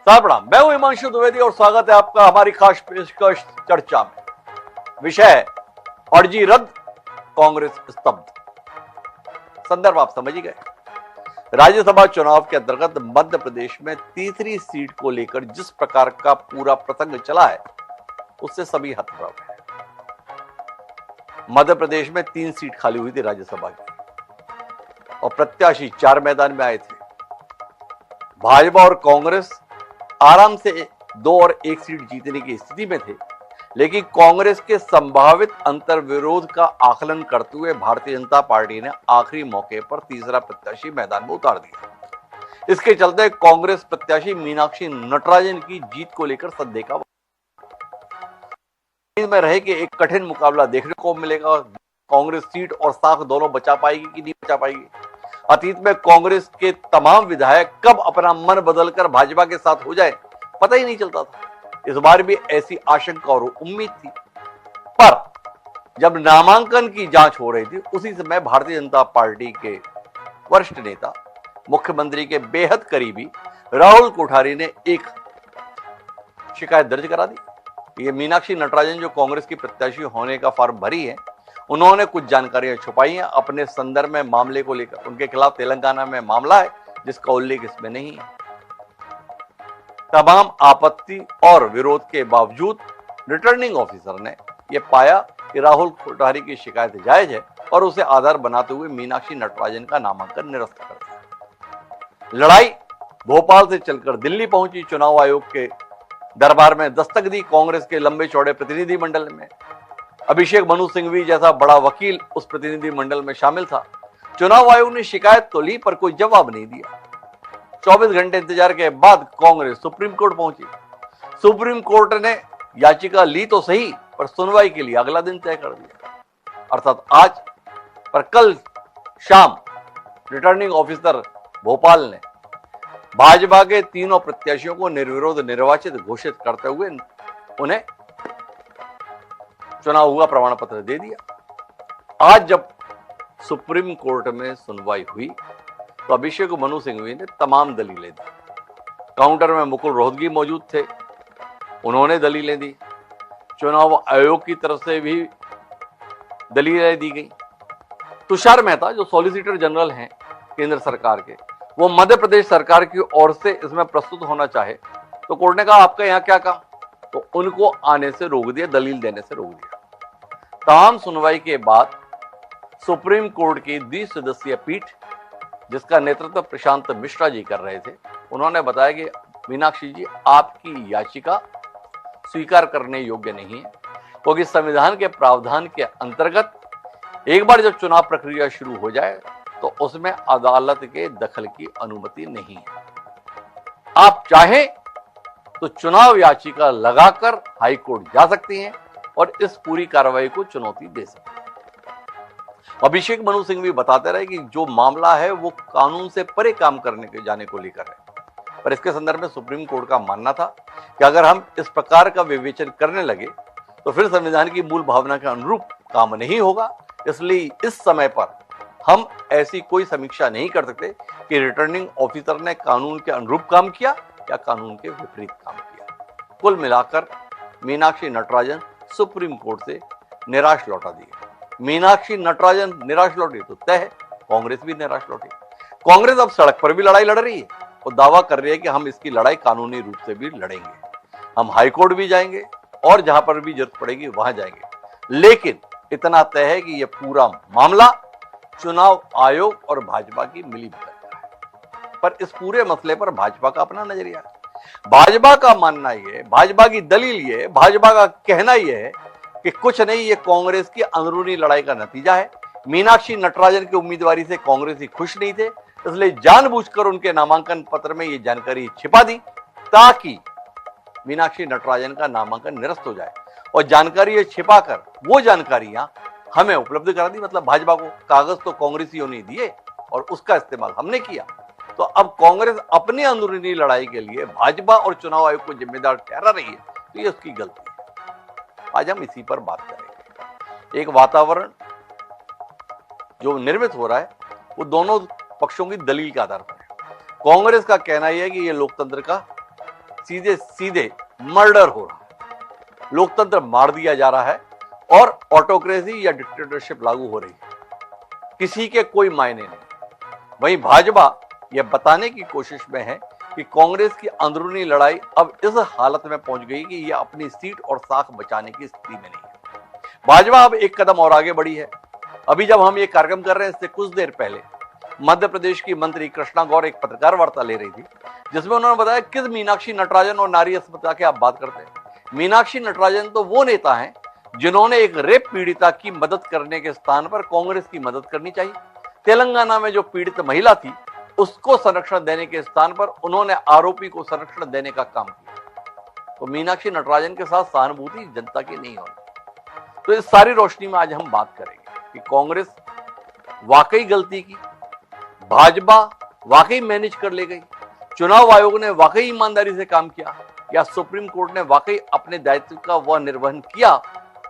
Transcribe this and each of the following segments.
साहब प्रणाम, मैं हूं हिमांशु द्विवेदी और स्वागत है आपका हमारी खास पेशकश चर्चा में। विषय है फर्जी रद्द, कांग्रेस स्तब्ध। संदर्भ आप समझ ही गए। राज्यसभा चुनाव के अंतर्गत मध्य प्रदेश में तीसरी सीट को लेकर जिस प्रकार का पूरा प्रसंग चला है उससे सभी हतप्रभ हैं। मध्य प्रदेश में 3 सीट खाली हुई थी राज्यसभा की और प्रत्याशी 4 मैदान में आए थे। भाजपा और कांग्रेस आराम से 2 और 1 सीट जीतने की स्थिति में थे, लेकिन कांग्रेस के संभावित अंतर्विरोध का आकलन करते हुए भारतीय जनता पार्टी ने आखिरी मौके पर तीसरा प्रत्याशी मैदान में उतार दिया। इसके चलते कांग्रेस प्रत्याशी मीनाक्षी नटराजन की जीत को लेकर संदेह का में रहे कि एक कठिन मुकाबला देखने को मिलेगा। कांग्रेस सीट और साख दोनों बचा पाएगी कि नहीं बचा पाएगी। अतीत में कांग्रेस के तमाम विधायक कब अपना मन बदलकर भाजपा के साथ हो जाए पता ही नहीं चलता था। इस बार भी ऐसी आशंका और उम्मीद थी, पर जब नामांकन की जांच हो रही थी उसी समय भारतीय जनता पार्टी के वरिष्ठ नेता, मुख्यमंत्री के बेहद करीबी राहुल कोठारी ने एक शिकायत दर्ज करा दी। ये मीनाक्षी नटराजन जो कांग्रेस की प्रत्याशी होने का फॉर्म भरी है, उन्होंने कुछ जानकारियां छुपाई हैं अपने संदर्भ में मामले को लेकर। उनके खिलाफ तेलंगाना में मामला है जिसका उल्लेख इसमें नहीं है। तमाम आपत्ति और विरोध के बावजूद रिटर्निंग ऑफिसर ने यह पाया कि राहुल कोठारी की शिकायत जायज है और उसे आधार बनाते हुए मीनाक्षी नटराजन का नामांकन निरस्त कर दिया। लड़ाई भोपाल से चलकर दिल्ली पहुंची। चुनाव आयोग के दरबार में दस्तक दी कांग्रेस के लंबे चौड़े प्रतिनिधि मंडल में। अभिषेक मनु सिंघवी जैसा बड़ा वकील उस प्रतिनिधि मंडल में शामिल था। चुनाव आयोग ने शिकायत तो ली पर कोई जवाब नहीं दिया। 24 घंटे इंतजार के बाद कांग्रेस सुप्रीम कोर्ट पहुंची। सुप्रीम कोर्ट ने याचिका ली तो सही, पर सुनवाई के लिए अगला दिन तय कर दिया, अर्थात आज। पर कल शाम रिटर्निंग ऑफिसर भोपाल ने भाजपा के तीनों प्रत्याशियों को निर्विरोध निर्वाचित घोषित करते हुए उन्हें चुनाव हुआ प्रमाण पत्र दे दिया। आज जब सुप्रीम कोर्ट में सुनवाई हुई तो अभिषेक मनु सिंघवी ने तमाम दलीलें दी। काउंटर में मुकुल रोहतगी मौजूद थे, उन्होंने दलीलें दी। चुनाव आयोग की तरफ से भी दलीलें दी गई। तुषार मेहता जो सॉलिसिटर जनरल हैं केंद्र सरकार के, वो मध्य प्रदेश सरकार की ओर से इसमें प्रस्तुत होना चाहे तो कोर्ट ने कहा आपका यहां क्या काम, तो उनको आने से रोक दिया, दलील देने से रोक दिया। तमाम सुनवाई के बाद सुप्रीम कोर्ट की 20 सदस्यीय पीठ, जिसका नेतृत्व प्रशांत मिश्रा जी कर रहे थे, उन्होंने बताया कि मीनाक्षी जी आपकी याचिका स्वीकार करने योग्य नहीं है, क्योंकि संविधान के प्रावधान के अंतर्गत एक बार जब चुनाव प्रक्रिया शुरू हो जाए तो उसमें अदालत के दखल की अनुमति नहीं है। आप चाहें तो चुनाव याचिका लगाकर हाई कोर्ट जा सकती हैं और इस पूरी कार्रवाई को चुनौती दे सकते हैं। अभिषेक मनु सिंघवी बताते रहे कि जो मामला है वो कानून से परे काम करने के जाने को लेकर है, पर इसके संदर्भ में सुप्रीम कोर्ट का मानना था कि अगर हम इस प्रकार का विवेचन करने लगे तो फिर संविधान की मूल भावना के अनुरूप काम नहीं होगा। इसलिए इस समय पर हम ऐसी कोई समीक्षा नहीं कर सकते कि रिटर्निंग ऑफिसर ने कानून के अनुरूप काम किया या कानून के विपरीत काम किया। कुल मिलाकर मीनाक्षी नटराजन सुप्रीम कोर्ट से निराश लौटा दी। मीनाक्षी नटराजन निराश लौटी तो तय है कांग्रेस भी निराश लौटी। कांग्रेस अब सड़क पर भी लड़ाई लड़ रही है और दावा कर रही है कि हम इसकी लड़ाई कानूनी रूप से भी लड़ेंगे, हम हाईकोर्ट भी जाएंगे और जहां पर भी जरूरत पड़ेगी वहां जाएंगे। लेकिन इतना तय है कि यह पूरा मामला चुनाव आयोग और भाजपा की मिलीभगत का है। पर इस पूरे मसले पर भाजपा का अपना नजरिया है। भाजपा का मानना यह है, भाजपा की दलील यह है, भाजपा का कहना यह है कि कुछ नहीं, ये कांग्रेस की अंदरूनी लड़ाई का नतीजा है। मीनाक्षी नटराजन की उम्मीदवारी से कांग्रेसी खुश नहीं थे, इसलिए जानबूझकर उनके नामांकन पत्र में ये जानकारी छिपा दी ताकि मीनाक्षी नटराजन का नामांकन निरस्त हो जाए। और जानकारी ये छिपाकर वो जानकारियां हमें उपलब्ध करा दी, मतलब भाजपा को कागज तो कांग्रेसियों ने दिए और उसका इस्तेमाल हमने किया। तो अब कांग्रेस अपनी अंदरूनी लड़ाई के लिए भाजपा और चुनाव आयोग को जिम्मेदार ठहरा रही है, तो ये उसकी गलती है। आज हम इसी पर बात करेंगे। एक वातावरण जो निर्मित हो रहा है वो दोनों पक्षों की दलील के आधार पर है। कांग्रेस का कहना यह है कि ये लोकतंत्र का सीधे सीधे मर्डर हो रहा है, लोकतंत्र मार दिया जा रहा है और ऑटोक्रेसी या डिक्टेटरशिप लागू हो रही है। किसी के कोई मायने नहीं। वहीं भाजपा यह बताने की कोशिश में है कि कांग्रेस की अंदरूनी लड़ाई अब इस हालत में पहुंच गई कि यह अपनी सीट और साख बचाने की स्थिति में नहीं है। भाजपा अब एक कदम और आगे बढ़ी है। अभी जब हम ये कार्यक्रम कर रहे हैं, इससे कुछ देर पहले मध्य प्रदेश की मंत्री कृष्णा गौर एक पत्रकार वार्ता ले रही थी, जिसमें उन्होंने बताया किस मीनाक्षी नटराजन और नारी अस्मिता की आप बात करते हैं। मीनाक्षी नटराजन तो वो नेता हैं जिन्होंने एक रेप पीड़िता की मदद करने के स्थान पर कांग्रेस की मदद करनी चाहिए। तेलंगाना में जो पीड़ित महिला थी उसको संरक्षण देने के स्थान पर उन्होंने आरोपी को संरक्षण देने का काम किया। तो मीनाक्षी नटराजन के साथ सहानुभूति जनता की नहीं होगी। तो इस सारी रोशनी में आज हम बात करेंगे कि कांग्रेस वाकई गलती की, भाजपा वाकई मैनेज कर ले गई, चुनाव आयोग ने वाकई ईमानदारी से काम किया, या सुप्रीम कोर्ट ने वाकई अपने दायित्व का वह निर्वहन किया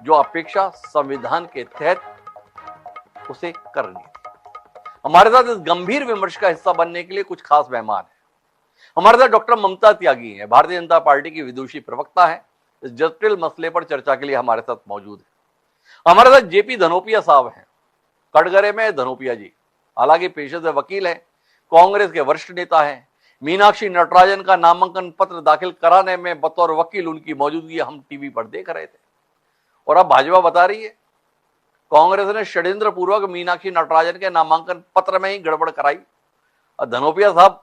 जो अपेक्षा संविधान के तहत उसे करनी थी। हमारे साथ इस गंभीर विमर्श का हिस्सा बनने के लिए कुछ खास मेहमान हैं। हमारे साथ डॉक्टर ममता त्यागी हैं, भारतीय जनता पार्टी की विदुषी प्रवक्ता है। इस जटिल मसले पर चर्चा के लिए हमारे साथ मौजूद है। हमारे साथ जेपी धनोपिया साहब हैं, कटघरे में धनोपिया जी, हालांकि पेशे से वकील हैं, कांग्रेस के वरिष्ठ नेता हैं। मीनाक्षी नटराजन का नामांकन पत्र दाखिल कराने में बतौर वकील उनकी मौजूदगी हम टीवी पर देख रहे थे। और अब भाजपा बता रही है कांग्रेस ने षड्यंत्र पूर्वक मीनाक्षी नटराजन के नामांकन पत्र में ही गड़बड़ कराई। और धनोपिया साहब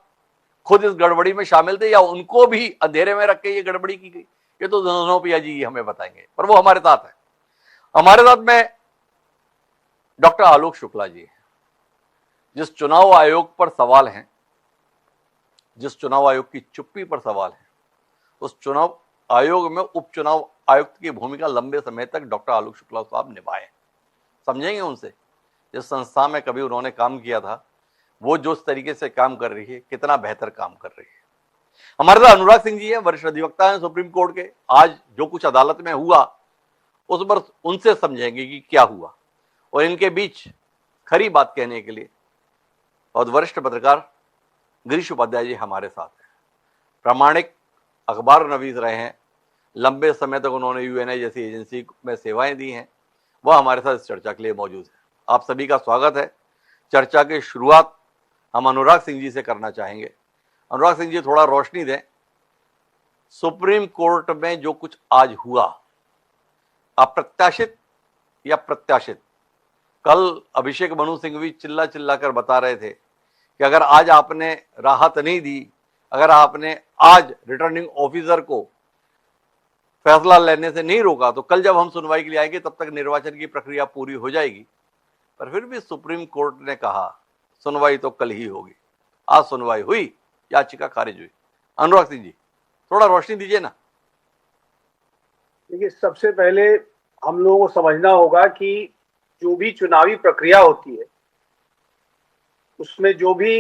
खुद इस गड़बड़ी में शामिल थे या उनको भी अंधेरे में रख के ये गड़बड़ी की गई, ये तो धनोपिया जी हमें बताएंगे, पर वो हमारे साथ है। हमारे साथ में डॉक्टर आलोक शुक्ला जी हैं। जिस चुनाव आयोग पर सवाल हैं, जिस चुनाव आयोग की चुप्पी पर सवाल है, उस चुनाव आयोग में उपचुनाव आयुक्त की भूमिका लंबे समय तक डॉक्टर आलोक शुक्ला साहब निभाए। समझेंगे उनसे, जिस संस्था में कभी उन्होंने काम किया था वो जो इस तरीके से काम कर रही है, कितना बेहतर काम कर रही है। हमारे साथ अनुराग सिंह जी हैं, वरिष्ठ अधिवक्ता हैं सुप्रीम कोर्ट के। आज जो कुछ अदालत में हुआ उस पर उनसे समझेंगे कि क्या हुआ, और इनके बीच खरी बात कहने के लिए और वरिष्ठ पत्रकार गिरीश उपाध्याय जी हमारे साथ हैं। प्रामाणिक अखबार नवीस रहे हैं, लंबे समय तक उन्होंने यूएनआई जैसी एजेंसी में सेवाएं दी हैं, वह हमारे साथ इस चर्चा के लिए मौजूद है। आप सभी का स्वागत है। चर्चा की शुरुआत हम अनुराग सिंह जी से करना चाहेंगे। अनुराग सिंह जी, थोड़ा रोशनी दें। सुप्रीम कोर्ट में जो कुछ आज हुआ, अप्रत्याशित या प्रत्याशित? कल अभिषेक मनु सिंघवी चिल्ला चिल्ला कर बता रहे थे कि अगर आज आपने राहत नहीं दी, अगर आपने आज रिटर्निंग ऑफिसर को फैसला लेने से नहीं रोका, तो कल जब हम सुनवाई के लिए आएंगे तब तक निर्वाचन की प्रक्रिया पूरी हो जाएगी। पर फिर भी सुप्रीम कोर्ट ने कहा सुनवाई तो कल ही होगी। आज सुनवाई हुई, याचिका खारिज हुई। अनुराग सिंह जी, थोड़ा रोशनी दीजिए ना। देखिए, सबसे पहले हम लोगों को समझना होगा कि जो भी चुनावी प्रक्रिया होती है उसमें जो भी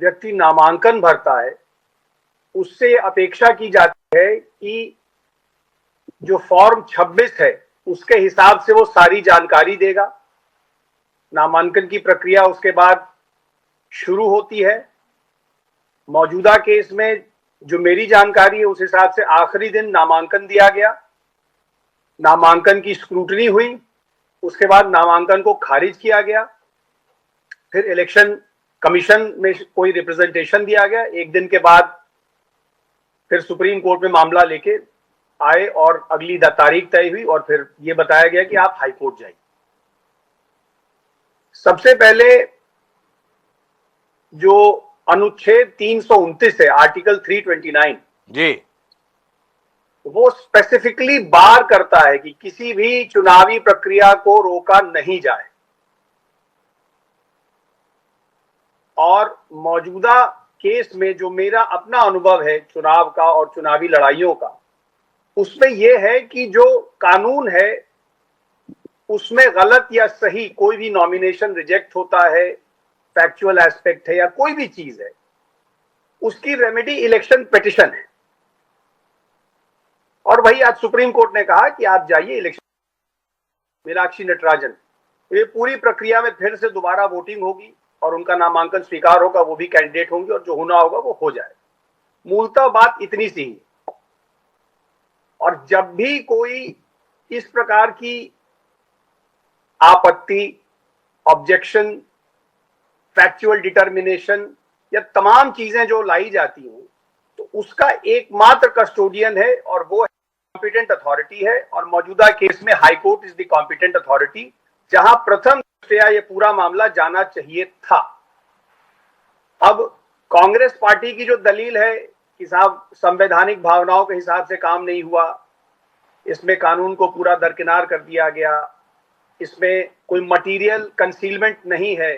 व्यक्ति नामांकन भरता है उससे अपेक्षा की जाती है कि जो फॉर्म 26 है उसके हिसाब से वो सारी जानकारी देगा। नामांकन की प्रक्रिया उसके बाद शुरू होती है। मौजूदा केस में जो मेरी जानकारी है उस हिसाब से आखिरी दिन नामांकन दिया गया, नामांकन की स्क्रूटनी हुई, उसके बाद नामांकन को खारिज किया गया, फिर इलेक्शन कमीशन में कोई रिप्रेजेंटेशन दिया गया। एक दिन के बाद फिर सुप्रीम कोर्ट में मामला लेके आए और अगली तारीख तय हुई और फिर ये बताया गया कि आप हाई कोर्ट जाइए। सबसे पहले जो अनुच्छेद 329 है, आर्टिकल 329 जी, वो स्पेसिफिकली बार करता है कि किसी भी चुनावी प्रक्रिया को रोका नहीं जाए। और मौजूदा केस में जो मेरा अपना अनुभव है चुनाव का और चुनावी लड़ाइयों का, उसमें यह है कि जो कानून है उसमें गलत या सही कोई भी नॉमिनेशन रिजेक्ट होता है, फैक्चुअल एस्पेक्ट है या कोई भी चीज है, उसकी रेमेडी इलेक्शन पिटिशन है। और वही आज सुप्रीम कोर्ट ने कहा कि आप जाइए इलेक्शन। मीनाक्षी नटराजन, ये पूरी प्रक्रिया में फिर से दोबारा वोटिंग होगी और उनका नामांकन स्वीकार होगा, वो भी कैंडिडेट होंगे और जो होना होगा वो हो जाए। मूलतः बात इतनी सी है। और जब भी कोई इस प्रकार की आपत्ति, ऑब्जेक्शन, फैक्चुअल डिटर्मिनेशन या तमाम चीजें जो लाई जाती हैं, तो उसका एकमात्र कस्टोडियन है और वो कॉम्पिटेंट अथॉरिटी है। और मौजूदा केस में high court is the competent authority, जहां प्रथम दृष्टया ये पूरा मामला जाना चाहिए था। अब कांग्रेस पार्टी की जो दलील है कि साहब संवैधानिक भावनाओं के हिसाब से काम नहीं हुआ, इसमें कानून को पूरा दरकिनार कर दिया गया, इसमें कोई मटेरियल कंसीलमेंट नहीं है।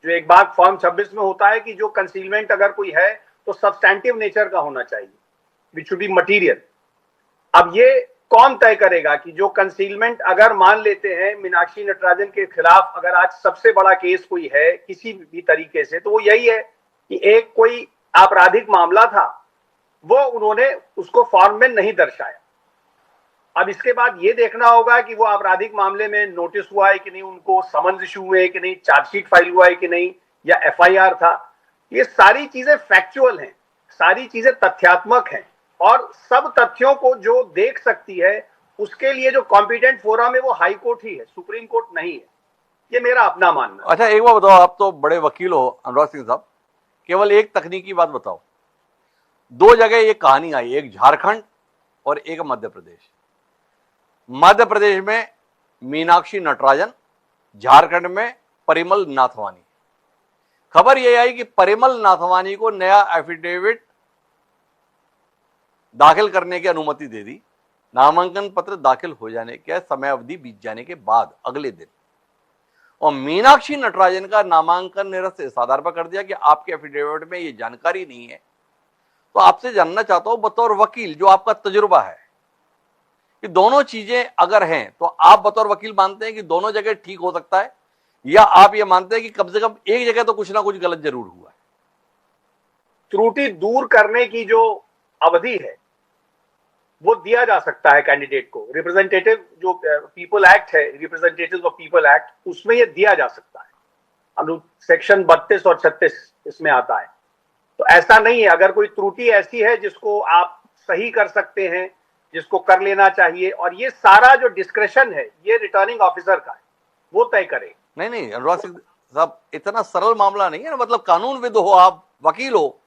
जो एक बात फॉर्म 26 में होता है कि जो कंसीलमेंट अगर कोई है तो सब्सटैंटिव नेचर का होना चाहिए, विच शुड बी मटीरियल। अब ये कौन तय करेगा कि जो कंसीलमेंट अगर मान लेते हैं मीनाक्षी नटराजन के खिलाफ अगर आज सबसे बड़ा केस कोई है किसी भी तरीके से, तो वो यही है कि एक कोई आपराधिक मामला था, वो उन्होंने उसको फॉर्म में नहीं दर्शाया। अब इसके बाद ये देखना होगा कि वो आपराधिक मामले में नोटिस हुआ है कि नहीं, उनको समन्स इशू हुए कि नहीं, चार्जशीट फाइल हुआ है कि नहीं, या एफआईआर था। ये सारी चीजें फैक्चुअल हैं, सारी चीजें तथ्यात्मक हैं, और सब तथ्यों को जो देख सकती है उसके लिए जो कॉम्पिटेंट फोरम है वो हाई कोर्ट ही है, सुप्रीम कोर्ट नहीं है। ये मेरा अपना मानना है। अच्छा, एक बात बताओ, आप तो बड़े वकील हो अनुराग सिंह साहब, केवल एक तकनीकी बात बताओ। दो जगह ये कहानी आई, एक झारखंड और एक मध्य प्रदेश। मध्य प्रदेश में मीनाक्षी नटराजन, झारखंड में परिमल नाथवानी। खबर यह आई कि परिमल नाथवानी को नया एफिडेविट दाखिल करने की अनुमति दे दी, नामांकन पत्र दाखिल हो जाने के समय अवधि बीत जाने के बाद अगले दिन। और मीनाक्षी नटराजन का नामांकन निरस्त इस आधार पर कर दिया कि आपके एफिडेविट में ये जानकारी नहीं है। तो आपसे जानना चाहता हूं बतौर वकील, जो आपका तजुर्बा है, कि दोनों चीजें अगर हैं तो आप बतौर वकील मानते हैं कि दोनों जगह ठीक हो सकता है, या आप ये मानते हैं कि कम से कम एक जगह तो कुछ ना कुछ गलत जरूर हुआ है? त्रुटि दूर करने की जो अवधि है वो दिया जा सकता है कैंडिडेट को। रिप्रेजेंटेटिव जो पीपल एक्ट है, रिप्रेजेंटेटिव ऑफ पीपल एक्ट, उसमें ये दिया जा सकता है। सेक्शन 32 और 36 इसमें आता है। तो ऐसा नहीं है, अगर कोई त्रुटि ऐसी है जिसको आप सही कर सकते हैं, जिसको कर लेना चाहिए, और ये सारा जो डिस्क्रेशन है ये रिटर्निंग ऑफिसर का है, वो तय करे। नहीं अनुराग सिंह साहब, इतना सरल मामला नहीं है ना। मतलब कानूनविद हो आप, वकील हो,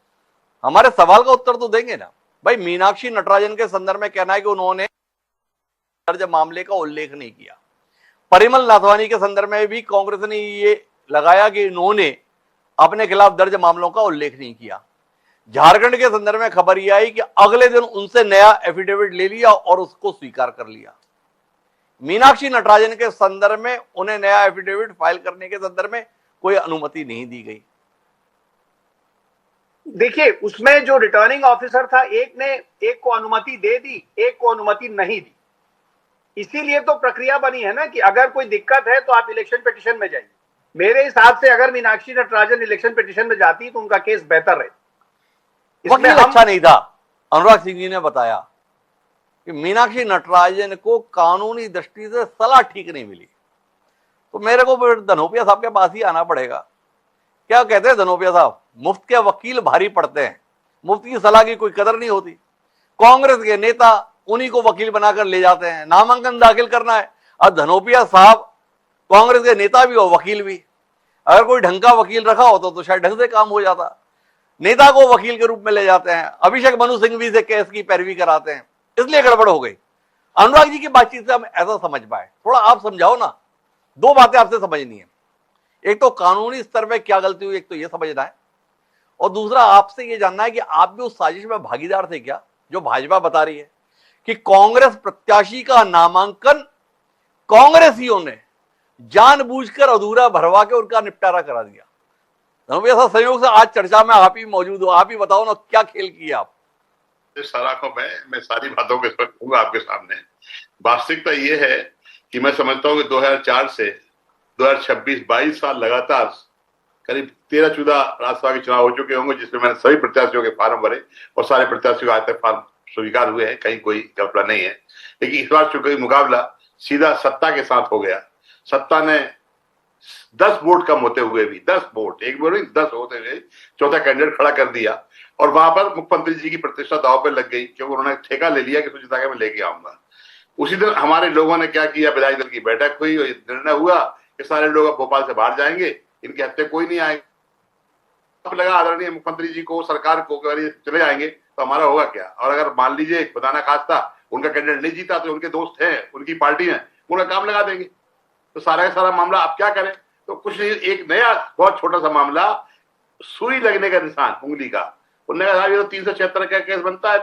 हमारे सवाल का उत्तर तो देंगे ना। भाई, मीनाक्षी नटराजन के संदर्भ में कहना है कि उन्होंने दर्ज मामले का उल्लेख नहीं किया। परिमल नाथवानी के संदर्भ में भी कांग्रेस ने ये लगाया कि इन्होंने अपने खिलाफ दर्ज मामलों का उल्लेख नहीं किया। झारखंड के संदर्भ में खबर यह आई कि अगले दिन उनसे नया एफिडेविट ले लिया और उसको स्वीकार कर लिया। मीनाक्षी नटराजन के संदर्भ में उन्हें नया एफिडेविट फाइल करने के संदर्भ में कोई अनुमति नहीं दी गई। देखिए, उसमें जो रिटर्निंग ऑफिसर था, एक को अनुमति दे दी, एक को अनुमति नहीं दी। इसीलिए तो प्रक्रिया बनी है ना कि अगर कोई दिक्कत है तो आप इलेक्शन पिटीशन में जाइए। मेरे हिसाब से अगर मीनाक्षी नटराजन इलेक्शन पिटीशन में जाती तो उनका केस बेहतर है। वकील अच्छा नहीं था। अनुराग सिंह जी ने बताया कि मीनाक्षी नटराजन को कानूनी दृष्टि से सलाह ठीक नहीं मिली, तो मेरे को धनोपिया साहब के पास ही आना पड़ेगा। क्या कहते हैं धनोपिया साहब, मुफ्त के वकील भारी पड़ते हैं, मुफ्त की सलाह की कोई कदर नहीं होती। कांग्रेस के नेता उन्हीं को वकील बनाकर ले जाते हैं, नामांकन दाखिल करना है। अब धनोपिया साहब कांग्रेस के नेता भी और वकील भी, अगर कोई ढंग का वकील रखा होता तो शायद ढंग से काम हो जाता। नेता को वकील के रूप में ले जाते हैं, अभिषेक मनु सिंघवी से केस की पैरवी कराते हैं, इसलिए गड़बड़ हो गई। अनुराग जी की बातचीत से हम ऐसा समझ पाए, थोड़ा आप समझाओ ना। दो बातें आपसे समझनी है, एक तो कानूनी स्तर पे क्या गलती हुई, एक तो ये समझना है, और दूसरा आपसे ये जानना है कि आप भी उस साजिश में भागीदार थे क्या, जो भाजपा बता रही है कि कांग्रेस प्रत्याशी का नामांकन कांग्रेसियों ने जानबूझकर अधूरा भरवा के उनका निपटारा करा दिया। ऐसा संयोग से आज चर्चा में आप ही मौजूद हो, आप ही बताओ ना क्या खेल किया आप। सलाखों में मैं सारी बातों को रखूंगा आपके सामने। वास्तविकता ये है कि मैं समझता हूँ कि 2004 से 2026-22 साल लगातार करीब 13-14 राज्यसभा के चुनाव हो चुके होंगे, जिसमें मैंने सभी प्रत्याशियों के फार्म भरे और सारे प्रत्याशियों के आज तक फार्म स्वीकार हुए हैं, कहीं कोई घपला नहीं है। लेकिन इस बार चूंकि मुकाबला सीधा सत्ता के साथ हो गया, सत्ता ने 10 वोट कम होते हुए भी, 10 वोट, एक वोट नहीं 10 होते हुए चौथा कैंडिडेट खड़ा कर दिया। और वहां पर मुख्यमंत्री जी की प्रतिष्ठा दांव पे लग गई, क्योंकि उन्होंने ठेका ले लिया कि सुचिता के मैं लेके आऊंगा। उसी दिन हमारे लोगों ने क्या किया, विधायक दल की बैठक हुई और निर्णय हुआ कि सारे लोग अब भोपाल से बाहर जाएंगे, इनके हत्या कोई नहीं आएगा। लगा आदरणीय मुख्यमंत्री जी को, सरकार को, अगर चले जाएंगे तो हमारा होगा क्या। और अगर मान लीजिए खुदा ना खास्ता उनका कैंडिडेट नहीं जीता तो उनके दोस्त हैं, उनकी पार्टी है, उनका काम लगा देंगे। तो सारा का सारा मामला आप क्या करें, तो कुछ नहीं, एक नया बहुत छोटा सा मामला, सुई लगने का निशान उंगली का। उन्होंने कहा ये तो 376 का केस बनता है,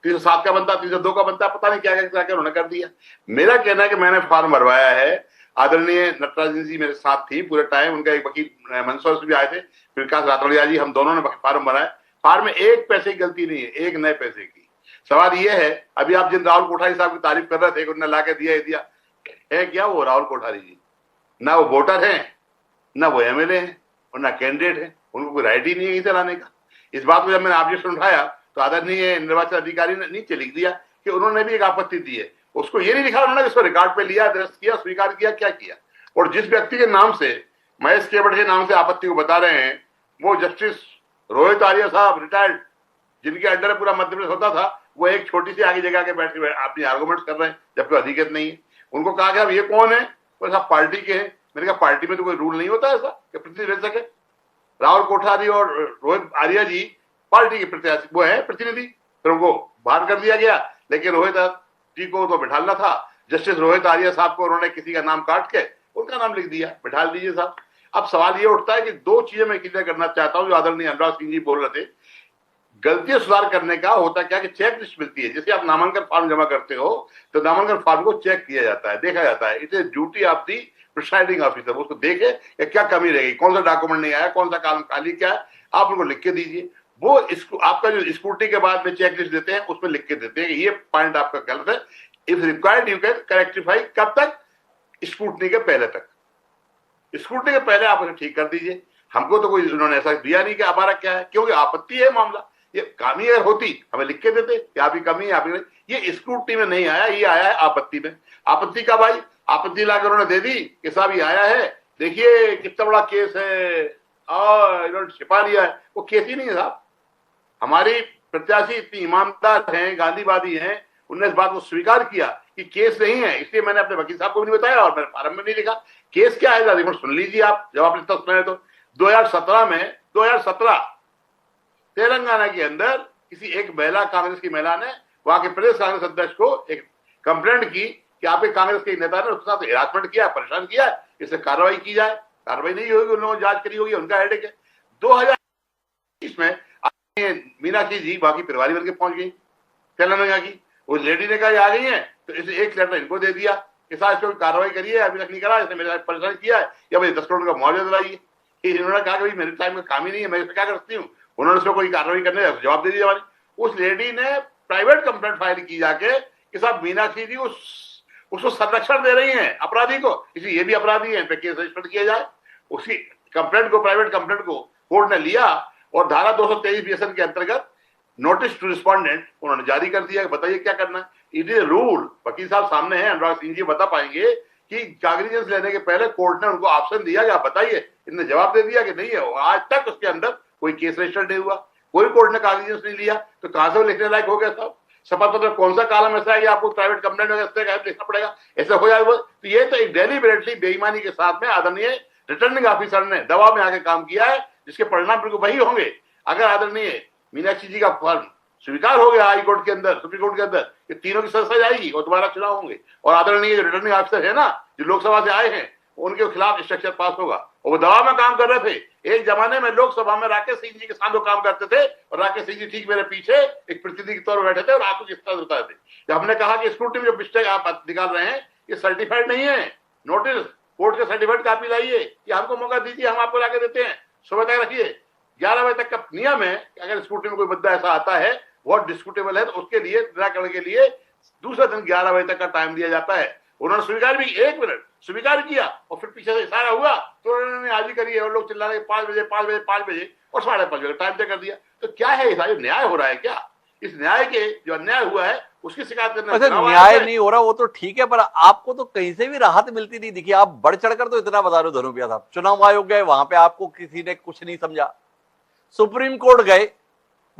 307 का बनता है, 302 का बनता है, पता नहीं क्या क्या क्या उन्होंने कर दिया। मेरा कहना है कि मैंने फॉर्म भरवाया है, आदरणीय नटराजन जी मेरे साथ थी पूरे टाइम, उनका एक वकील मंदसौर से भी आए थे, प्रकाश राठौड़िया जी, हम दोनों ने फॉर्म भराया। फॉर्म में एक पैसे की गलती नहीं है, एक नए पैसे की। सवाल ये है, अभी आप जिन राहुल कोठारी साहब की तारीफ कर रहे थे, उन्होंने ला के दिया है क्या वो राहुल कोठारी जी? ना वो वोटर है, ना वो एमएलए है, और ना कैंडिडेट है, उनको कोई राइट ही नहीं है इसे लाने का। इस बात को जब मैंने ऑब्जेक्शन उठाया तो आदरणीय निर्वाचन अधिकारी ने नीचे लिख दिया कि उन्होंने भी एक आपत्ति दी है। उसको ये नहीं लिखा उन्होंने, इसको रिकॉर्ड पे लिया, दर्ज किया, स्वीकार किया, क्या किया। और जिस व्यक्ति के नाम से, महेश केवट के नाम से आपत्ति को बता रहे हैं, वो जस्टिस रोहित आर्य साहब रिटायर्ड, जिनके अंडर पूरा मध्य प्रदेश होता था, वो एक छोटी सी आगे जगह के बैठ के अपनी आर्गूमेंट कर रहे हैं, जबकि अधिकृत नहीं है। उनको कहा गया ये कौन है, वो साहब पार्टी के हैं। मैंने कहा पार्टी में तो कोई रूल नहीं होता ऐसा कि प्रतिनिधि भेज सके। राहुल कोठारी और रोहित आर्या जी पार्टी के प्रत्याशी, वो है प्रतिनिधि, फिर उनको बाहर कर दिया गया। लेकिन रोहित जी को तो बिठालना था, जस्टिस रोहित आर्या साहब को उन्होंने किसी का नाम काट के उनका नाम लिख दिया, बिठाल दीजिए साहब। अब सवाल ये उठता है कि दो चीजें मैं क्लियर करना चाहता हूं, जो आदरणीय अनुराग सिंह जी बोल रहे थे। गलतियां सुधार करने का होता क्या कि चेक लिस्ट मिलती है, जैसे आप नामांकन फॉर्म जमा करते हो तो नामांकन फॉर्म को चेक किया जाता है, देखा जाता है। It is duty of the presiding officer, उसको देखे कि क्या कमी रहेगी, कौन सा डॉक्यूमेंट नहीं आया, कौन सा काम खाली क्या है, आप उनको लिख के दीजिए। वो आपका जो स्क्रूटनी के बाद में चेक लिस्ट देते हैं उसमें लिख के देते हैं कि ये पॉइंट आपका गलत है, इफ रिक्वायर्ड यू कैन करेक्टिफाई। कब तक? स्क्रूटनी के पहले तक। स्क्रूटनी के पहले आप उसे ठीक कर दीजिए। हमको तो कोई उन्होंने ऐसा दिया नहीं कि हमारा क्या है, क्योंकि आपत्ति है मामला। ये कमी अगर होती हमें लिख के देते कि आप ही कमी है, आप ही नहीं। ये स्क्रूटनी में नहीं आया, ये आया है आपत्ति में। आपत्ति कब आई? आपत्ति लाकर उन्होंने दे दी कि साहब ये आया है, देखिए कितना बड़ा केस है, और इन्होंने छिपा लिया है। वो केस ही नहीं है साहब। हमारी प्रत्याशी इतनी ईमानदार हैं, गांधीवादी हैं, उन्होंने इस बात को स्वीकार किया कि केस नहीं है, इसलिए मैंने अपने वकील साहब को भी नहीं बताया और मैंने फार्म में नहीं लिखा। केस क्या है रिपोर्ट सुन लीजिए आप, जब आपने तक सुना है तो 2017 तेलंगाना के अंदर किसी एक महिला, कांग्रेस की महिला ने वहां के प्रदेश कांग्रेस अध्यक्ष को एक कंप्लेंट की कि आपके कांग्रेस के नेता ने उसके साथ हिरासमेंट किया, परेशान किया, इससे कार्रवाई की जाए। कार्रवाई नहीं होगी, उन लोगों ने जांच करी होगी, उनका हेडेक है। 2020 में मीनाक्षी जी वहां की प्रभारी बन के पहुंच गई तेलंगाना की। उस लेडी ने कहा आ गई है तो इसे एक लेटर इनको दे दिया कि साहब इसको कार्रवाई करिए, अभी तक नहीं करा, इसने मेरे साथ परेशान किया है, या भाई 10 करोड़ का मुआवजा दिलाइए। इन्होंने कहा कि भाई मेरे टाइम में काम ही नहीं है, मैं इसमें क्या करती हूँ। उन्होंने उसको कोई कार्रवाई करने का जवाब दे दिया। उस लेडी ने प्राइवेट कंप्लेंट फाइल की जाके कि साहब मीनाक्षी जी उसको संरक्षण दे रही हैं अपराधी को, इसलिए ये भी अपराधी है, केस रजिस्टर किया जाए। उसकी कंप्लेंट को, प्राइवेट कंप्लेंट को कोर्ट ने लिया और धारा 223 बीएसएन के अंतर्गत नोटिस टू रिस्पोंडेंट उन्होंने जारी कर दिया। बताइए क्या करना है। इट इज रूल, वकील साहब सामने हैं, अनुराग सिंह जी बता पाएंगे कि कागजात लेने के पहले कोर्ट ने उनको ऑप्शन दिया कि आप बताइए। इन्होंने जवाब दे दिया कि नहीं है, आज तक उसके अंदर कोई केस रजिस्टर नहीं हुआ, कोई कोर्ट ने कागजात नहीं लिया, तो कहां से वो लिखने लायक हो गया साहब। शपथ पत्र कौन सा कालम ऐसा है कि आपको प्राइवेट कंप्लेंट लिखना पड़ेगा, ऐसा हो जाए। तो ये तो एक डेलिबरेटली बेईमानी के साथ में आदरणीय रिटर्निंग ऑफिसर ने दबाव में आके काम किया है, जिसके परिणाम बिल्कुल वही होंगे। अगर आदरणीय मीनाक्षी जी का फॉर्म स्वीकार हो गया हाई कोर्ट के अंदर, सुप्रीम कोर्ट के अंदर, ये तीनों की सजा जाएगी और दोबारा चुनाव होंगे। और आदरणीय जो रिटर्निंग ऑफिसर है ना, जो लोकसभा से आए हैं, उनके खिलाफ स्ट्रक्चर पास होगा। और वो दबाव में काम कर रहे थे। एक जमाने में लोकसभा में राकेश सिंह जी के साथ वो काम करते थे, और राकेश सिंह जी ठीक मेरे पीछे एक प्रतिनिधि के तौर पर बैठे थे और आपको किस तरह बताए थे। जब हमने कहा कि स्क्रूटनी में जो मिस्टेक आप निकाल रहे हैं ये सर्टिफाइड नहीं है, नोटिस कोर्ट के सर्टिफाइड कॉपी लाइए, कि हमको मौका दीजिए, हम आपको लाके देते हैं। सुबह तक रखिए, 11 बजे तक का नियम है। अगर स्क्रूटनी में कोई मुद्दा ऐसा आता है बहुत डिस्प्यूटेबल है, तो उसके लिए निराकरण के लिए दूसरा दिन 11 बजे तक का टाइम दिया जाता है। उन्होंने स्वीकार भी, 1 मिनट स्वीकार किया और फिर पीछे से इशारा हुआ तो उन्होंने हाजिर करी है, और लोग चिल्ला रहे 5 बजे और 5:30 बजे टाइम तय कर दिया। तो क्या है, ये न्याय हो रहा है क्या? इस न्याय के जो अन्याय हुआ है उसकी शिकायत करना। अच्छा, न्याय नहीं हो रहा वो तो ठीक है, पर आपको तो कहीं से भी राहत मिलती नहीं दिखी। आप बढ़ चढ़कर तो इतना बता रहे हो धनुपिया साहब। चुनाव आयोग गए, वहां पे आपको किसी ने कुछ नहीं समझा। सुप्रीम कोर्ट गए,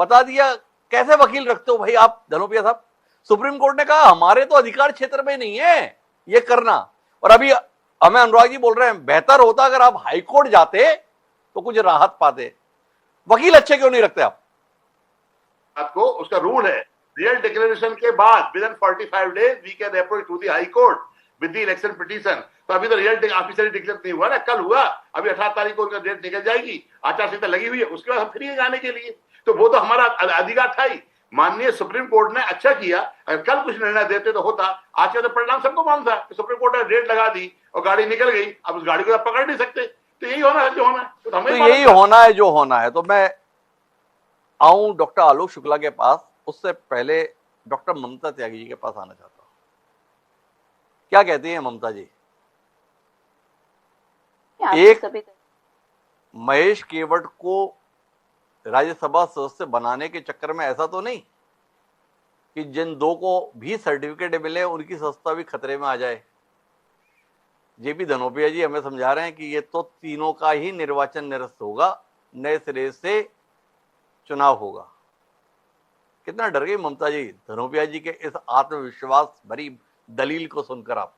बता दिया। कैसे वकील रखते हो भाई आप धनोपिया साहब? सुप्रीम कोर्ट ने कहा हमारे तो अधिकार क्षेत्र में नहीं है ये करना। और अभी हमें अनुराग जी बोल रहे हैं बेहतर होता अगर आप हाईकोर्ट जाते तो कुछ राहत पाते। वकील अच्छे क्यों नहीं रखते आप? आपको उसका रूल है, रियल डिक्लेरेशन के बाद within 45 days we can approach to the high court with the election petition. तो अभी तो रियल ऑफिशियली डिक्लेयर नहीं हुआ ना, कल हुआ, अभी 18 तारीख को उनका डेट निकल जाएगी, आचार संहिता लगी हुई है, उसके बाद हम फ्री है जाने के लिए। तो वो तो हमारा अधिकार था ही। माननीय सुप्रीम कोर्ट ने अच्छा किया, अगर कल कुछ निर्णय देते तो होता। आज का तो परिणाम सबको मालूम था कि सुप्रीम कोर्ट ने डेट लगा दी और गाड़ी निकल गई, अब उस गाड़ी को आप पकड़ नहीं सकते। तो यही होना है जो होना है, तो हमें यही होना है जो होना है। तो मैं आऊं डॉक्टर आलोक शुक्ला के पास, उससे पहले डॉक्टर ममता त्यागी जी के पास आना चाहता हूं। क्या कहती हैं ममता जी? एक महेश केवट को राज्यसभा सदस्य बनाने के चक्कर में ऐसा तो नहीं कि जिन दो को भी सर्टिफिकेट मिले उनकी सदस्यता भी खतरे में आ जाए? जेपी धनोपिया जी हमें समझा रहे हैं कि ये तो तीनों का ही निर्वाचन निरस्त होगा, नए सिरे से चुनाव होगा। कितना डर गई ममता जी धनोपिया जी के इस आत्मविश्वास भरी दलील को सुनकर आप?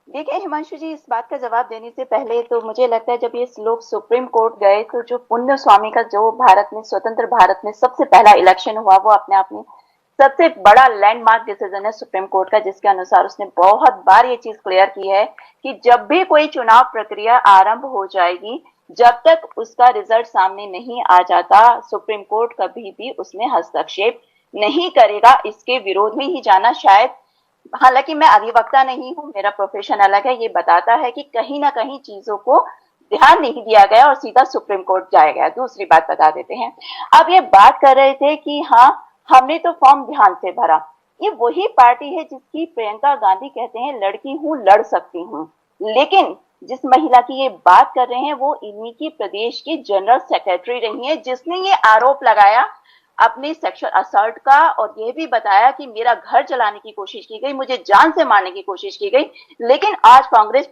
देखिए हिमांशु जी, इस बात का जवाब देने से पहले तो मुझे लगता है जब ये लोग सुप्रीम कोर्ट गए तो जो पुण्य स्वामी का जो भारत में, स्वतंत्र भारत में सबसे पहला इलेक्शन हुआ, वो अपने आप में सबसे बड़ा लैंडमार्क डिसीजन है सुप्रीम कोर्ट का, जिसके अनुसार उसने बहुत बार ये चीज क्लियर की है कि जब भी कोई चुनाव प्रक्रिया आरंभ हो जाएगी, जब तक उसका रिजल्ट सामने नहीं आ जाता, सुप्रीम कोर्ट कभी भी उसमें हस्तक्षेप नहीं करेगा। इसके विरोध में ही जाना शायद, हालांकि मैं अधिवक्ता नहीं हूं, मेरा प्रोफेशन अलग है, ये बताता है कि कहीं ना कहीं चीजों को ध्यान नहीं दिया गया और सीधा सुप्रीम कोर्ट जाया गया। दूसरी बात बता देते हैं, अब ये बात कर रहे थे कि हाँ हमने तो फॉर्म ध्यान से भरा। ये वही पार्टी है जिसकी प्रियंका गांधी कहते हैं लड़की हूं लड़ सकती हूं, लेकिन जिस महिला की ये बात कर रहे हैं वो इन्हीं की प्रदेश की जनरल सेक्रेटरी रही है, जिसने ये आरोप लगाया अपने सेक्सुअल असल्ट का और यह भी बताया कि मेरा घर जलाने की कोशिश की गई, मुझे जान से मारने की कोशिश की गई। लेकिन आज कांग्रेस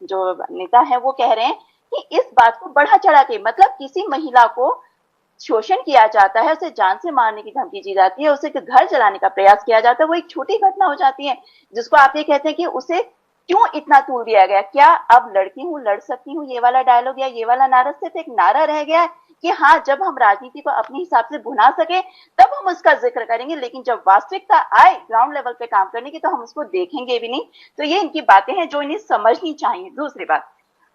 जो नेता है वो कह रहे हैं कि इस बात को बढ़ा चढ़ा के, मतलब किसी महिला को शोषण किया जाता है, उसे जान से मारने की धमकी दी जाती है, उसे घर जलाने का प्रयास किया जाता है, वो एक छोटी घटना हो जाती है जिसको आप ये कहते हैं कि उसे क्यों इतना तूल दिया गया। क्या अब लड़की हूं लड़ सकती हूँ ये वाला डायलॉग या ये वाला नारा सिर्फ एक नारा रह गया है कि हाँ जब हम राजनीति को अपने हिसाब से भुना सके तब हम उसका जिक्र करेंगे, लेकिन जब वास्तविकता आए ग्राउंड लेवल पे काम करने की तो हम उसको देखेंगे भी नहीं। तो ये इनकी बातें हैं जो इन्हें समझनी चाहिए। दूसरी बात,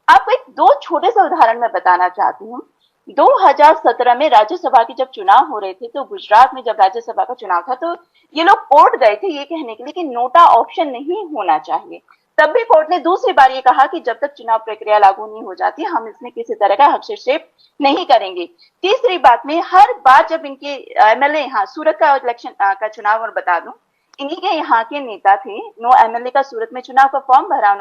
आपको एक दो छोटे से उदाहरण मैं बताना चाहती हूँ। 2017 में राज्यसभा के जब चुनाव हो रहे थे तो गुजरात में जब राज्यसभा का चुनाव था तो ये लोग कोर्ट गए थे ये कहने के लिए कि नोटा ऑप्शन नहीं होना चाहिए। तब भी कोर्ट ने दूसरी बार ये कहा कि जब तक चुनाव प्रक्रिया लागू नहीं हो जाती हम इसमें किसी तरह का हस्तक्षेप नहीं करेंगे। तीसरी बात में हर बार जब इनके एमएलए, यहाँ सूरत का इलेक्शन का चुनाव और बता दूं, इन्हीं के यहाँ के नेता थे, 9 एमएलए का सूरत में चुनाव का फॉर्म भरा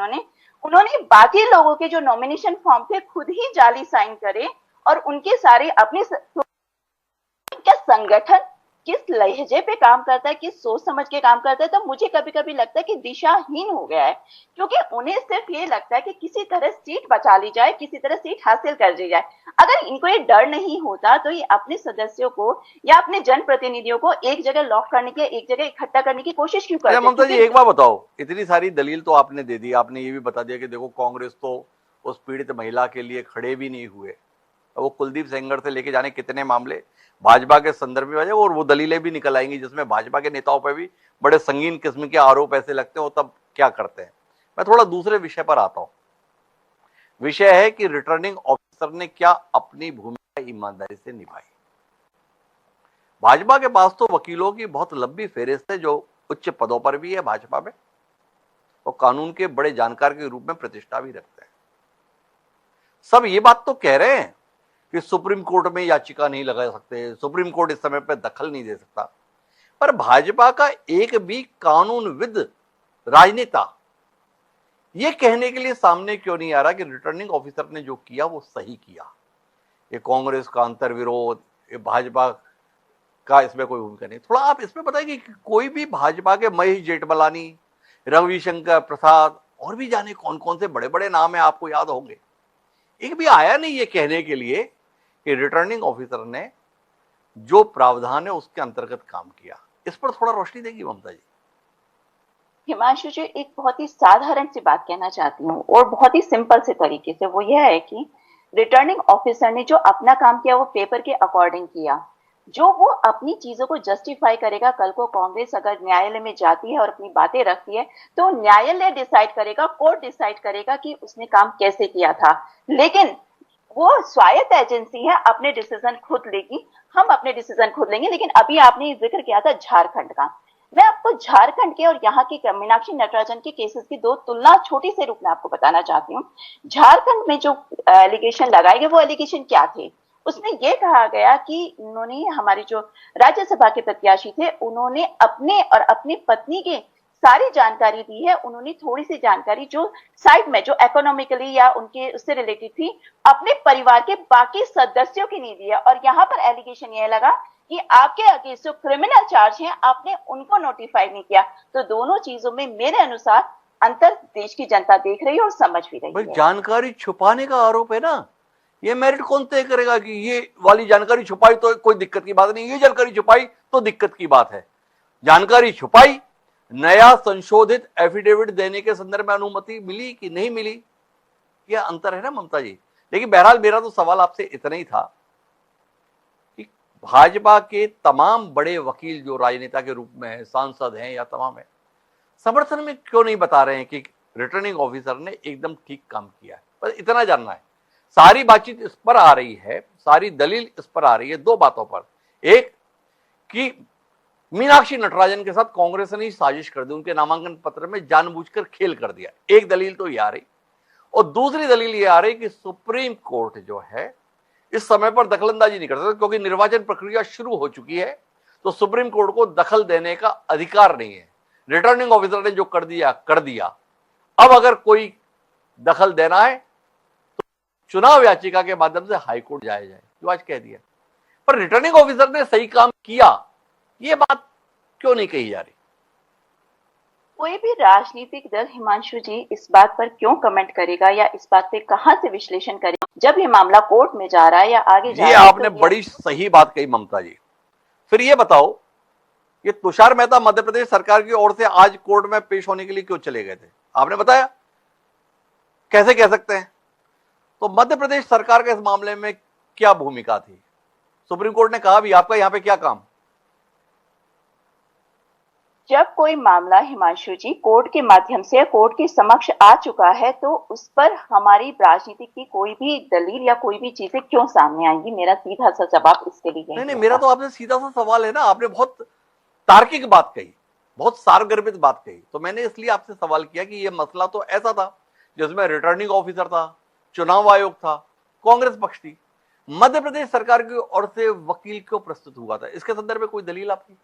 उन्होंने बाकी लोगों के जो नॉमिनेशन फॉर्म थे खुद ही जाली साइन करे और उनके सारे अपने क्या संगठन किस लहजे पे काम करता है, किस सोच समझ के काम करता है, तो मुझे कभी कभी लगता है कि दिशाहीन हो गया है, क्योंकि उन्हें सिर्फ ये लगता है कि किसी तरह सीट बचा ली जाए, किसी तरह सीट हासिल कर ली जाए। अगर इनको ये डर नहीं होता तो ये अपने सदस्यों को या अपने जनप्रतिनिधियों को एक जगह लॉक करने की, एक जगह इकट्ठा करने की कोशिश क्यों करते हैं? ममता जी एक बात बताओ, इतनी सारी दलील तो आपने दे दी, आपने ये भी बता दिया कि देखो कांग्रेस तो उस पीड़ित महिला के लिए खड़े भी नहीं हुए, वो कुलदीप सेंगर से लेके जाने कितने मामले भाजपा के संदर्भ में और वो दलीलें भी निकल आएंगी जिसमें भाजपा के नेताओं पर भी बड़े संगीन किस्म के आरोप ऐसे लगते हैं, तब क्या करते हैं। मैं थोड़ा दूसरे विषय पर आता हूं। विषय है कि रिटर्निंग ऑफिसर ने क्या अपनी भूमिका ईमानदारी से निभाई। भाजपा के पास तो वकीलों की बहुत लंबी फेहरिस्त है जो उच्च पदों पर भी है भाजपा में और कानून के बड़े जानकार के रूप में प्रतिष्ठा भी रखते हैं। सब ये बात तो कह रहे हैं कि सुप्रीम कोर्ट में याचिका नहीं लगा सकते, सुप्रीम कोर्ट इस समय पर दखल नहीं दे सकता, पर भाजपा का एक भी कानूनविद राजनेता ये कहने के लिए सामने क्यों नहीं आ रहा कि रिटर्निंग ऑफिसर ने जो किया वो सही किया। ये कांग्रेस का अंतर्विरोध, ये भाजपा का इसमें कोई भूमिका नहीं। थोड़ा आप इसमें बताइए कि कोई भी भाजपा के महेश जेठमलानी, रविशंकर प्रसाद और भी जाने कौन कौन से बड़े बड़े नाम है आपको याद होंगे, एक भी आया नहीं ये कहने के लिए कि रिटर्निंग ऑफिसर ने जो प्रावधान है उसके अंतर्गत काम किया। इस पर थोड़ा रोशनी देगी ममता जी? हिमांशु जी, एक बहुत ही साधारण सी बात कहना चाहती हूँ और बहुत ही सिंपल से तरीके से, वो यह है कि रिटर्निंग ऑफिसर ने जो अपना काम किया वो पेपर के अकॉर्डिंग किया। जो वो अपनी चीजों को जस्टिफाई करेगा, कल को कांग्रेस अगर न्यायालय में जाती है और अपनी बातें रखती है तो न्यायालय डिसाइड करेगा, कोर्ट डिसाइड करेगा कि उसने काम कैसे किया था। लेकिन वो स्वायत्त एजेंसी है, अपने डिसीजन खुद लेगी, हम अपने डिसीजन खुद लेंगे। लेकिन अभी आपने जिक्र किया था झारखंड का, मैं आपको झारखंड के और यहाँ के मीनाक्षी नटराजन के केसेस की दो तुलना छोटी से रूप में आपको बताना चाहती हूँ। झारखंड में जो एलिगेशन लगाए गए वो एलिगेशन क्या थे? उसमें यह कहा गया कि उन्होंने, हमारे जो राज्यसभा के प्रत्याशी थे, उन्होंने अपने और अपनी पत्नी के सारी जानकारी दी है। उन्होंने थोड़ी सी जानकारी जो साइड में, जो इकोनॉमिकली या उनके उससे रिलेटेड थी, अपने परिवार के बाकी सदस्यों की नहीं दी है। और यहाँ पर एलिगेशन यह लगा कि आपके अगेंस्ट जो क्रिमिनल चार्ज हैं आपने उनको नोटिफाई नहीं किया। तो दोनों चीजों में मेरे अनुसार अंतर देश की जनता देख रही है और समझ भी रही है। जानकारी छुपाने का आरोप है ना, ये मेरिट कौन तय करेगा कि ये वाली जानकारी छुपाई तो कोई दिक्कत की बात नहीं, ये जानकारी छुपाई तो दिक्कत की बात है। जानकारी छुपाई, नया संशोधित एफिडेविट देने के संदर्भ में अनुमति मिली कि नहीं मिली, यह अंतर है ना ममता जी। लेकिन बहरहाल मेरा तो सवाल आपसे इतना ही था कि भाजपा के तमाम बड़े वकील जो राजनेता के रूप में है, सांसद हैं या तमाम है, समर्थन में क्यों नहीं बता रहे हैं कि रिटर्निंग ऑफिसर ने एकदम ठीक काम किया है? बस इतना जानना है। सारी बातचीत इस पर आ रही है, सारी दलील इस पर आ रही है दो बातों पर। एक कि मीनाक्षी नटराजन के साथ कांग्रेस ने साजिश कर दी, उनके नामांकन पत्र में जानबूझकर खेल कर दिया, एक दलील तो ये आ रही। और दूसरी दलील ये आ रही कि सुप्रीम कोर्ट जो है इस समय पर दखलंदाजी नहीं कर सकता, क्योंकि निर्वाचन प्रक्रिया शुरू हो चुकी है, तो सुप्रीम कोर्ट को दखल देने का अधिकार नहीं है। रिटर्निंग ऑफिसर ने जो कर दिया कर दिया। अब अगर कोई दखल देना है तो चुनाव याचिका के माध्यम से हाईकोर्ट जाया जाए, जो आज कह दिया। पर रिटर्निंग ऑफिसर ने सही काम किया, ये बात क्यों नहीं कही जा रही? कोई भी राजनीतिक दल, हिमांशु जी, इस बात पर क्यों कमेंट करेगा या इस बात पे कहां से विश्लेषण करेगा जब ये मामला कोर्ट में जा रहा है या आगे जा रहा है? आपने बड़ी सही बात कही ममता जी। फिर ये बताओ, ये तुषार मेहता मध्य प्रदेश सरकार की ओर से आज कोर्ट में पेश होने के लिए क्यों चले गए थे? आपने बताया, कैसे कह सकते हैं? तो मध्य प्रदेश सरकार के इस मामले में क्या भूमिका थी? सुप्रीम कोर्ट ने कहा भी आपका यहां पे क्या काम? जब कोई मामला, हिमांशु जी, कोर्ट के माध्यम से कोर्ट के समक्ष आ चुका है तो उस पर हमारी राजनीति की कोई भी दलील या कोई भी चीजें क्यों सामने आएंगी? मेरा सीधा सा जवाब इसके लिए नहीं, मेरा तो आपसे सीधा सा सवाल है ना। आपने बहुत तार्किक बात कही, बहुत सारगर्भित बात कही, तो मैंने इसलिए आपसे सवाल किया कि यह मसला तो ऐसा था जिसमें रिटर्निंग ऑफिसर था, चुनाव आयोग था, कांग्रेस पक्ष थी, मध्य प्रदेश सरकार की ओर से वकील क्यों प्रस्तुत हुआ था? इसके संदर्भ में कोई दलील आपकी?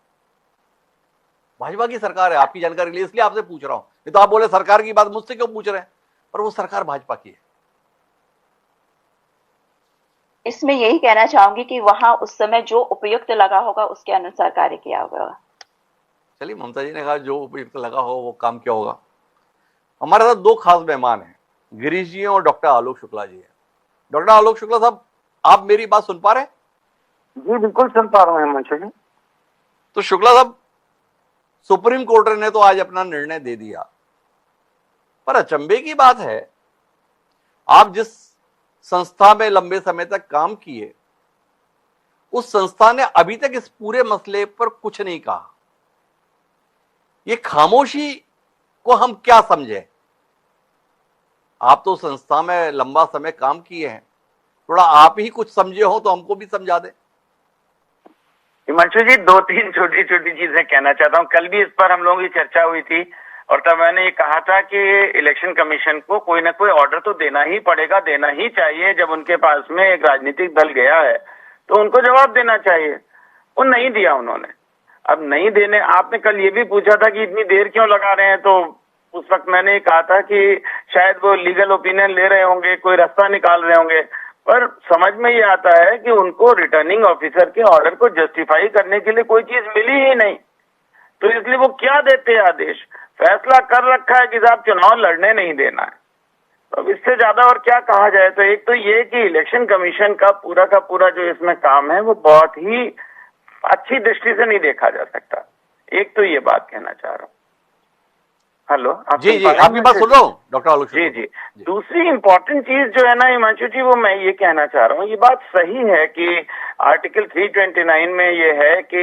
भाजपा की सरकार है, आपकी जानकारी के लिए इसलिए आपसे पूछ रहा हूं। नहीं तो आप बोले सरकार की बात मुझसे क्यों पूछ रहे हैं, पर वो सरकार भाजपा की है। इसमें यही कहना चाहूंगी कि वहां उस समय जो उपयुक्त लगा होगा उसके अनुसार कार्य किया होगा। चलिए, ममता जी ने कहा जो उपयुक्त लगा हो वो काम क्या होगा। हमारे साथ दो खास मेहमान हैं, गिरीश जी और डॉक्टर आलोक शुक्ला जी हैं। डॉक्टर आलोक शुक्ला साहब, आप मेरी बात सुन पा रहे हैं? जी बिल्कुल सुन पा रहा हूँ हिमांशु जी। तो शुक्ला साहब, सुप्रीम कोर्ट ने तो आज अपना निर्णय दे दिया, पर अचंभे की बात है, आप जिस संस्था में लंबे समय तक काम किए, उस संस्था ने अभी तक इस पूरे मसले पर कुछ नहीं कहा। ये खामोशी को हम क्या समझे? आप तो संस्था में लंबा समय काम किए हैं, थोड़ा आप ही कुछ समझे हो तो हमको भी समझा दें। हिमांशु जी, दो तीन छोटी छोटी चीजें कहना चाहता हूँ। कल भी इस पर हम लोगों की चर्चा हुई थी और तब मैंने ये कहा था कि इलेक्शन कमीशन को कोई ना कोई ऑर्डर तो देना ही पड़ेगा, देना ही चाहिए। जब उनके पास में एक राजनीतिक दल गया है तो उनको जवाब देना चाहिए। वो नहीं दिया उन्होंने। अब नहीं देने, आपने कल ये भी पूछा था कि इतनी देर क्यों लगा रहे हैं, तो उस वक्त मैंने कहा था कि शायद वो लीगल ओपिनियन ले रहे होंगे, कोई रास्ता निकाल रहे होंगे। पर समझ में ये आता है कि उनको रिटर्निंग ऑफिसर के ऑर्डर को जस्टिफाई करने के लिए कोई चीज मिली ही नहीं, तो इसलिए वो क्या देते हैं आदेश? फैसला कर रखा है कि साहब चुनाव लड़ने नहीं देना है। अब इससे ज्यादा और क्या कहा जाए। तो एक तो ये कि इलेक्शन कमीशन का पूरा जो इसमें काम है वो बहुत ही अच्छी दृष्टि से नहीं देखा जा सकता। एक तो ये बात कहना चाह रहा हूँ। हेलो, आप जी सुन जी, पा रहे हैं आपकी बात मुझे? सुन रहा हूँ डॉक्टर आलोक जी शुक्ला। जी। दूसरी इम्पोर्टेंट चीज जो है ना हिमांशु जी, वो मैं ये कहना चाह रहा हूँ, ये बात सही है कि आर्टिकल 329 में ये है कि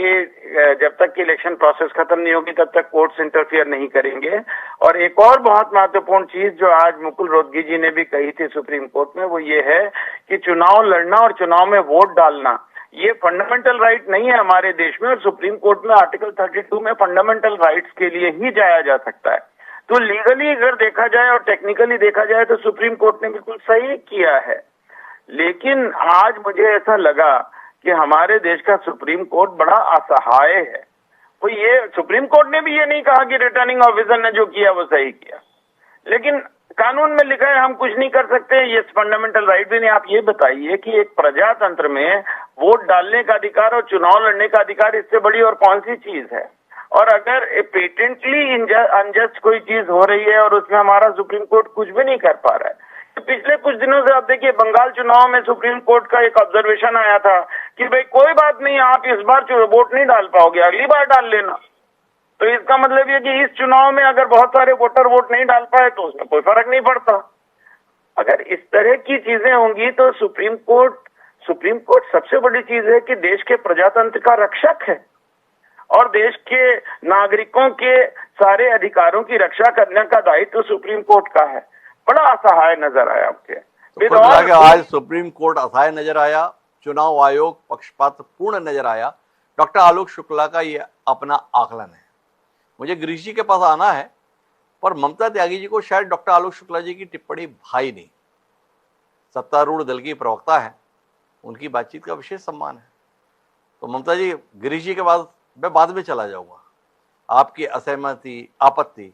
जब तक कि इलेक्शन प्रोसेस खत्म नहीं होगी तब तक कोर्ट्स इंटरफियर नहीं करेंगे। और एक और बहुत महत्वपूर्ण चीज जो आज मुकुल रोहतगी जी ने भी कही थी सुप्रीम कोर्ट में, वो ये है कि चुनाव लड़ना और चुनाव में वोट डालना ये फंडामेंटल राइट नहीं है हमारे देश में। और सुप्रीम कोर्ट में आर्टिकल 32 में फंडामेंटल राइट्स के लिए ही जाया जा सकता है। तो लीगली अगर देखा जाए और टेक्निकली देखा जाए तो सुप्रीम कोर्ट ने बिल्कुल सही किया है। लेकिन आज मुझे ऐसा लगा कि हमारे देश का सुप्रीम कोर्ट बड़ा असहाय है। तो ये सुप्रीम कोर्ट ने भी ये नहीं कहा कि रिटर्निंग ऑफिसर ने जो किया वो सही किया, लेकिन कानून में लिखा है हम कुछ नहीं कर सकते, ये फंडामेंटल राइट भी नहीं। आप ये बताइए कि एक प्रजातंत्र में वोट डालने का अधिकार और चुनाव लड़ने का अधिकार, इससे बड़ी और कौन सी चीज है? और अगर पेटेंटली अनजस्ट कोई चीज हो रही है और उसमें हमारा सुप्रीम कोर्ट कुछ भी नहीं कर पा रहा है। तो पिछले कुछ दिनों से आप देखिए बंगाल चुनाव में सुप्रीम कोर्ट का एक ऑब्जर्वेशन आया था कि भाई कोई बात नहीं, आप इस बार वोट नहीं डाल पाओगे, अगली बार डाल लेना। तो इसका मतलब ये कि इस चुनाव में अगर बहुत सारे वोटर वोट नहीं डाल पाए तो उसमें कोई फर्क नहीं पड़ता। अगर इस तरह की चीजें होंगी तो सुप्रीम कोर्ट सबसे बड़ी चीज है कि देश के प्रजातंत्र का रक्षक है और देश के नागरिकों के सारे अधिकारों की रक्षा करने का दायित्व सुप्रीम कोर्ट का है। बड़ा असहाय नजर आया मुझे। तो कुल मिला के आज सुप्रीम कोर्ट असहाय नजर आया, चुनाव आयोग पक्षपात पूर्ण नजर आया। डॉक्टर आलोक शुक्ला का ये अपना आकलन है। मुझे गिरीश जी के पास आना है, पर ममता त्यागी जी को शायद डॉक्टर आलोक शुक्ला जी की टिप्पणी भाई नहीं। सत्तारूढ़ दल की प्रवक्ता है, उनकी बातचीत का विशेष सम्मान है। तो ममता जी, गिरीश जी के बाद मैं बाद में चला जाऊंगा। आपकी असहमति, आपत्ति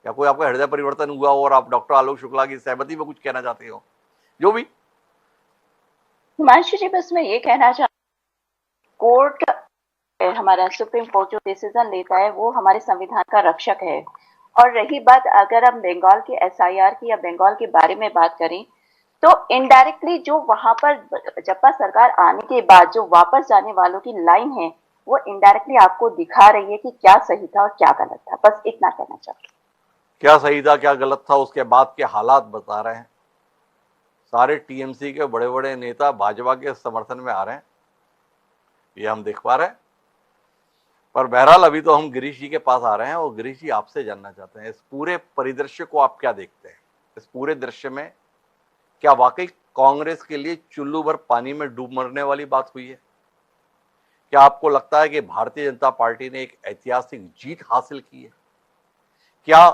या कोई आपका हृदय परिवर्तन हुआ और आप डॉक्टर आलोक शुक्ला की सहमति में कुछ कहना चाहते हो, जो भी। हिमांशु जी, बस मैं ये कहना कोर्ट, हमारा सुप्रीम कोर्ट जो डिसीजन लेता है वो हमारे संविधान का रक्षक है। और रही बात अगर हम बंगाल के एसआईआर की या बंगाल के बारे में बात करें तो इनडायरेक्टली जो वहां पर जप्पा सरकार आने के बाद जो वापस जाने वालों की लाइन है वो इनडायरेक्टली आपको दिखा रही है कि क्या सही था और क्या गलत था। बस इतना कहना चाहती हूँ। क्या सही था क्या गलत था उसके बाद के हालात बता रहे हैं। सारे टीएमसी के बड़े बड़े नेता भाजपा के समर्थन में आ रहे हैं, ये हम देख पा रहे हैं। पर बहरहाल अभी तो हम गिरीश जी के पास आ रहे हैं और गिरीश जी आपसे जानना चाहते हैं, इस पूरे परिदृश्य को आप क्या देखते हैं? इस पूरे दृश्य में क्या वाकई कांग्रेस के लिए चुल्लू भर पानी में डूब मरने वाली बात हुई है? क्या आपको लगता है कि भारतीय जनता पार्टी ने एक ऐतिहासिक जीत हासिल की है? क्या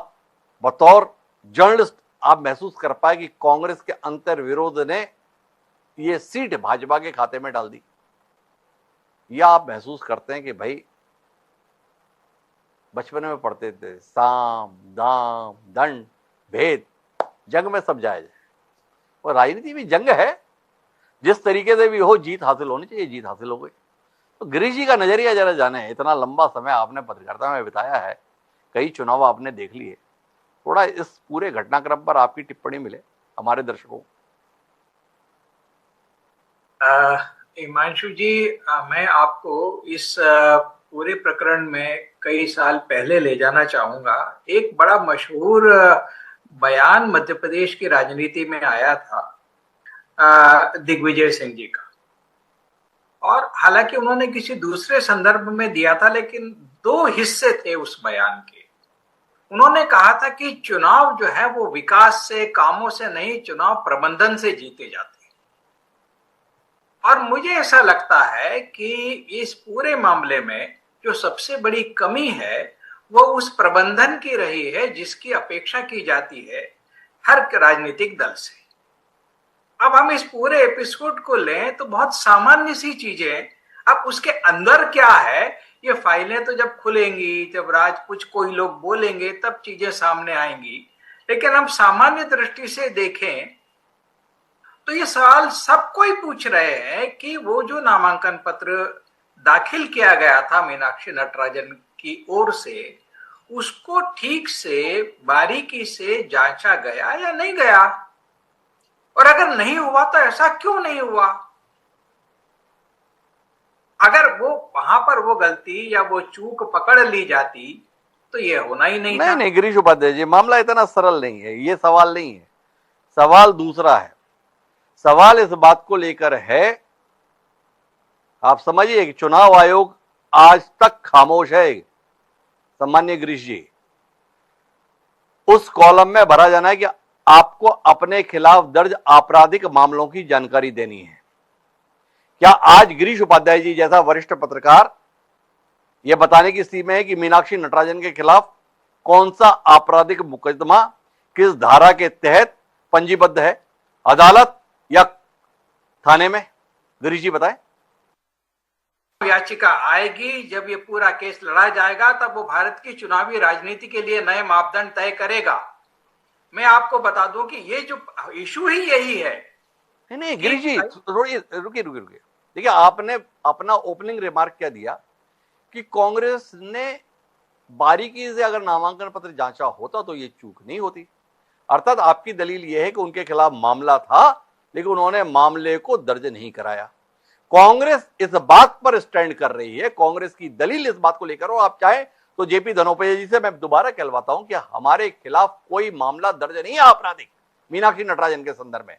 बतौर जर्नलिस्ट आप महसूस कर पाए कि कांग्रेस के अंतर विरोध ने ये सीट भाजपा के खाते में डाल दी? या आप महसूस करते हैं कि भाई बचपन में पढ़ते थे, साम दाम दंड भेद, जंग में सब जायज है, और राजनीति भी जंग है, जिस तरीके से भी हो जीत हासिल होनी चाहिए, जीत हासिल हो गई। तो गिरीश जी का नजरिया जरा जाने। इतना लंबा समय आपने पत्रकारिता में बिताया है, कई चुनाव आपने देख लिए, थोड़ा इस पूरे घटनाक्रम पर आपकी टिप्पणी मिले हमारे दर्शकों को। हिमांशु जी, मैं आपको इस पूरे प्रकरण में कई साल पहले ले जाना चाहूंगा। एक बड़ा मशहूर बयान मध्य प्रदेश की राजनीति में आया था दिग्विजय सिंह जी का, और हालांकि उन्होंने किसी दूसरे संदर्भ में दिया था, लेकिन दो हिस्से थे उस बयान के। उन्होंने कहा था कि चुनाव जो है वो विकास से, कामों से नहीं, चुनाव प्रबंधन से जीते जाते हैं। और मुझे ऐसा लगता है कि इस पूरे मामले में जो सबसे बड़ी कमी है वो उस प्रबंधन की रही है जिसकी अपेक्षा की जाती है हर राजनीतिक दल से। अब हम इस पूरे एपिसोड को लें तो बहुत सामान्य सी चीजें, अब उसके अंदर क्या है ये फाइलें तो जब खुलेंगी, जब कुछ कोई लोग बोलेंगे तब चीजें सामने आएंगी। लेकिन हम सामान्य दृष्टि से देखें तो ये सवाल सबको ही पूछ रहे हैं कि वो जो नामांकन पत्र दाखिल किया गया था मीनाक्षी नटराजन की ओर से, उसको ठीक से बारीकी से जांचा गया या नहीं गया। और अगर नहीं हुआ तो ऐसा क्यों नहीं हुआ? अगर वो वहां पर वो गलती या वो चूक पकड़ ली जाती तो ये होना ही नहीं था। नहीं गिरीश उपाध्याय जी, मामला इतना सरल नहीं है, ये सवाल नहीं है। सवाल दूसरा है। सवाल इस बात को लेकर है, आप समझिए कि चुनाव आयोग आज तक खामोश है। सम्मान्य गिरीश जी, उस कॉलम में भरा जाना है कि आपको अपने खिलाफ दर्ज आपराधिक मामलों की जानकारी देनी है। क्या आज गिरीश उपाध्याय जी जैसा वरिष्ठ पत्रकार यह बताने की स्थिति में है कि मीनाक्षी नटराजन के खिलाफ कौन सा आपराधिक मुकदमा किस धारा के तहत पंजीबद्ध है, अदालत या थाने में? गिरीश जी बताएं। याचिका आएगी, जब ये पूरा केस लड़ा जाएगा तब वो भारत की चुनावी राजनीति के लिए नए मापदंड तय करेगा। मैं आपको बता दूं कि ये जो इशू ही यही है। नहीं गिरीश जी, रुकिए। देखिए, आपने अपना ओपनिंग रिमार्क क्या दिया कि कांग्रेस ने बारीकी से अगर नामांकन पत्र जांचा होता तो ये चूक नहीं होती। अर्थात आपकी दलील यह है कि उनके खिलाफ मामला था लेकिन उन्होंने मामले को दर्ज नहीं कराया। कांग्रेस इस बात पर स्टैंड कर रही है, कांग्रेस की दलील इस बात को लेकर, और आप चाहें तो जेपी धनोपय जी से मैं दोबारा कहलवाता हूं कि हमारे खिलाफ कोई मामला दर्ज नहीं है आपराधिक मीनाक्षी नटराजन के संदर्भ में,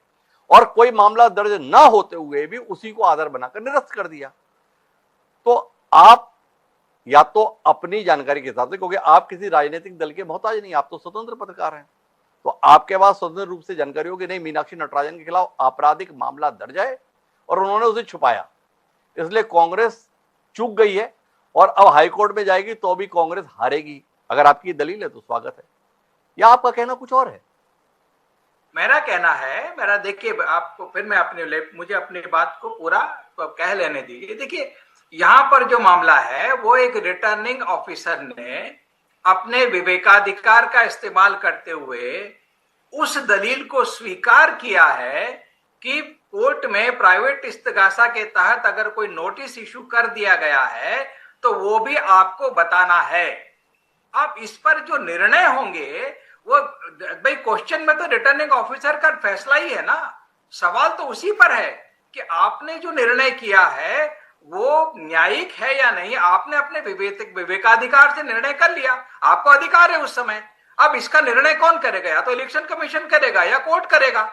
और कोई मामला दर्ज ना होते हुए भी उसी को आधार बनाकर निरस्त कर दिया। तो आप या तो अपनी जानकारी के हिसाब से, क्योंकि आप किसी राजनीतिक दल के मोहताज नहीं, आप तो स्वतंत्र पत्रकार हैं, तो आपके पास स्वतंत्र रूप से जानकारी हो कि नहीं मीनाक्षी नटराजन के खिलाफ आपराधिक मामला दर्ज है और उन्होंने उसे छुपाया, इसलिए कांग्रेस चूक गई है और अब हाईकोर्ट में जाएगी तो भी कांग्रेस हारेगी। अगर आपकी दलील है तो स्वागत है, या आपका कहना कुछ और है? मेरा कहना है, मेरा देखिए, आपको फिर मैं मुझे अपनी बात को पूरा कह लेने दीजिए। देखिए, यहां पर जो मामला है वो एक रिटर्निंग ऑफिसर ने अपने विवेकाधिकार का इस्तेमाल करते हुए उस दलील को स्वीकार किया है कि कोर्ट में प्राइवेट इस्तगासा के तहत अगर कोई नोटिस इशू कर दिया गया है तो वो भी आपको बताना है। अब इस पर जो निर्णय होंगे वो, भाई क्वेश्चन में तो रिटर्निंग ऑफिसर का फैसला ही है ना, सवाल तो उसी पर है कि आपने जो निर्णय किया है वो न्यायिक है या नहीं। आपने अपने विवेकाधिकार से निर्णय कर लिया, आपको अधिकार है उस समय। अब इसका निर्णय कौन करेगा? या तो इलेक्शन कमीशन करेगा या कोर्ट करेगा।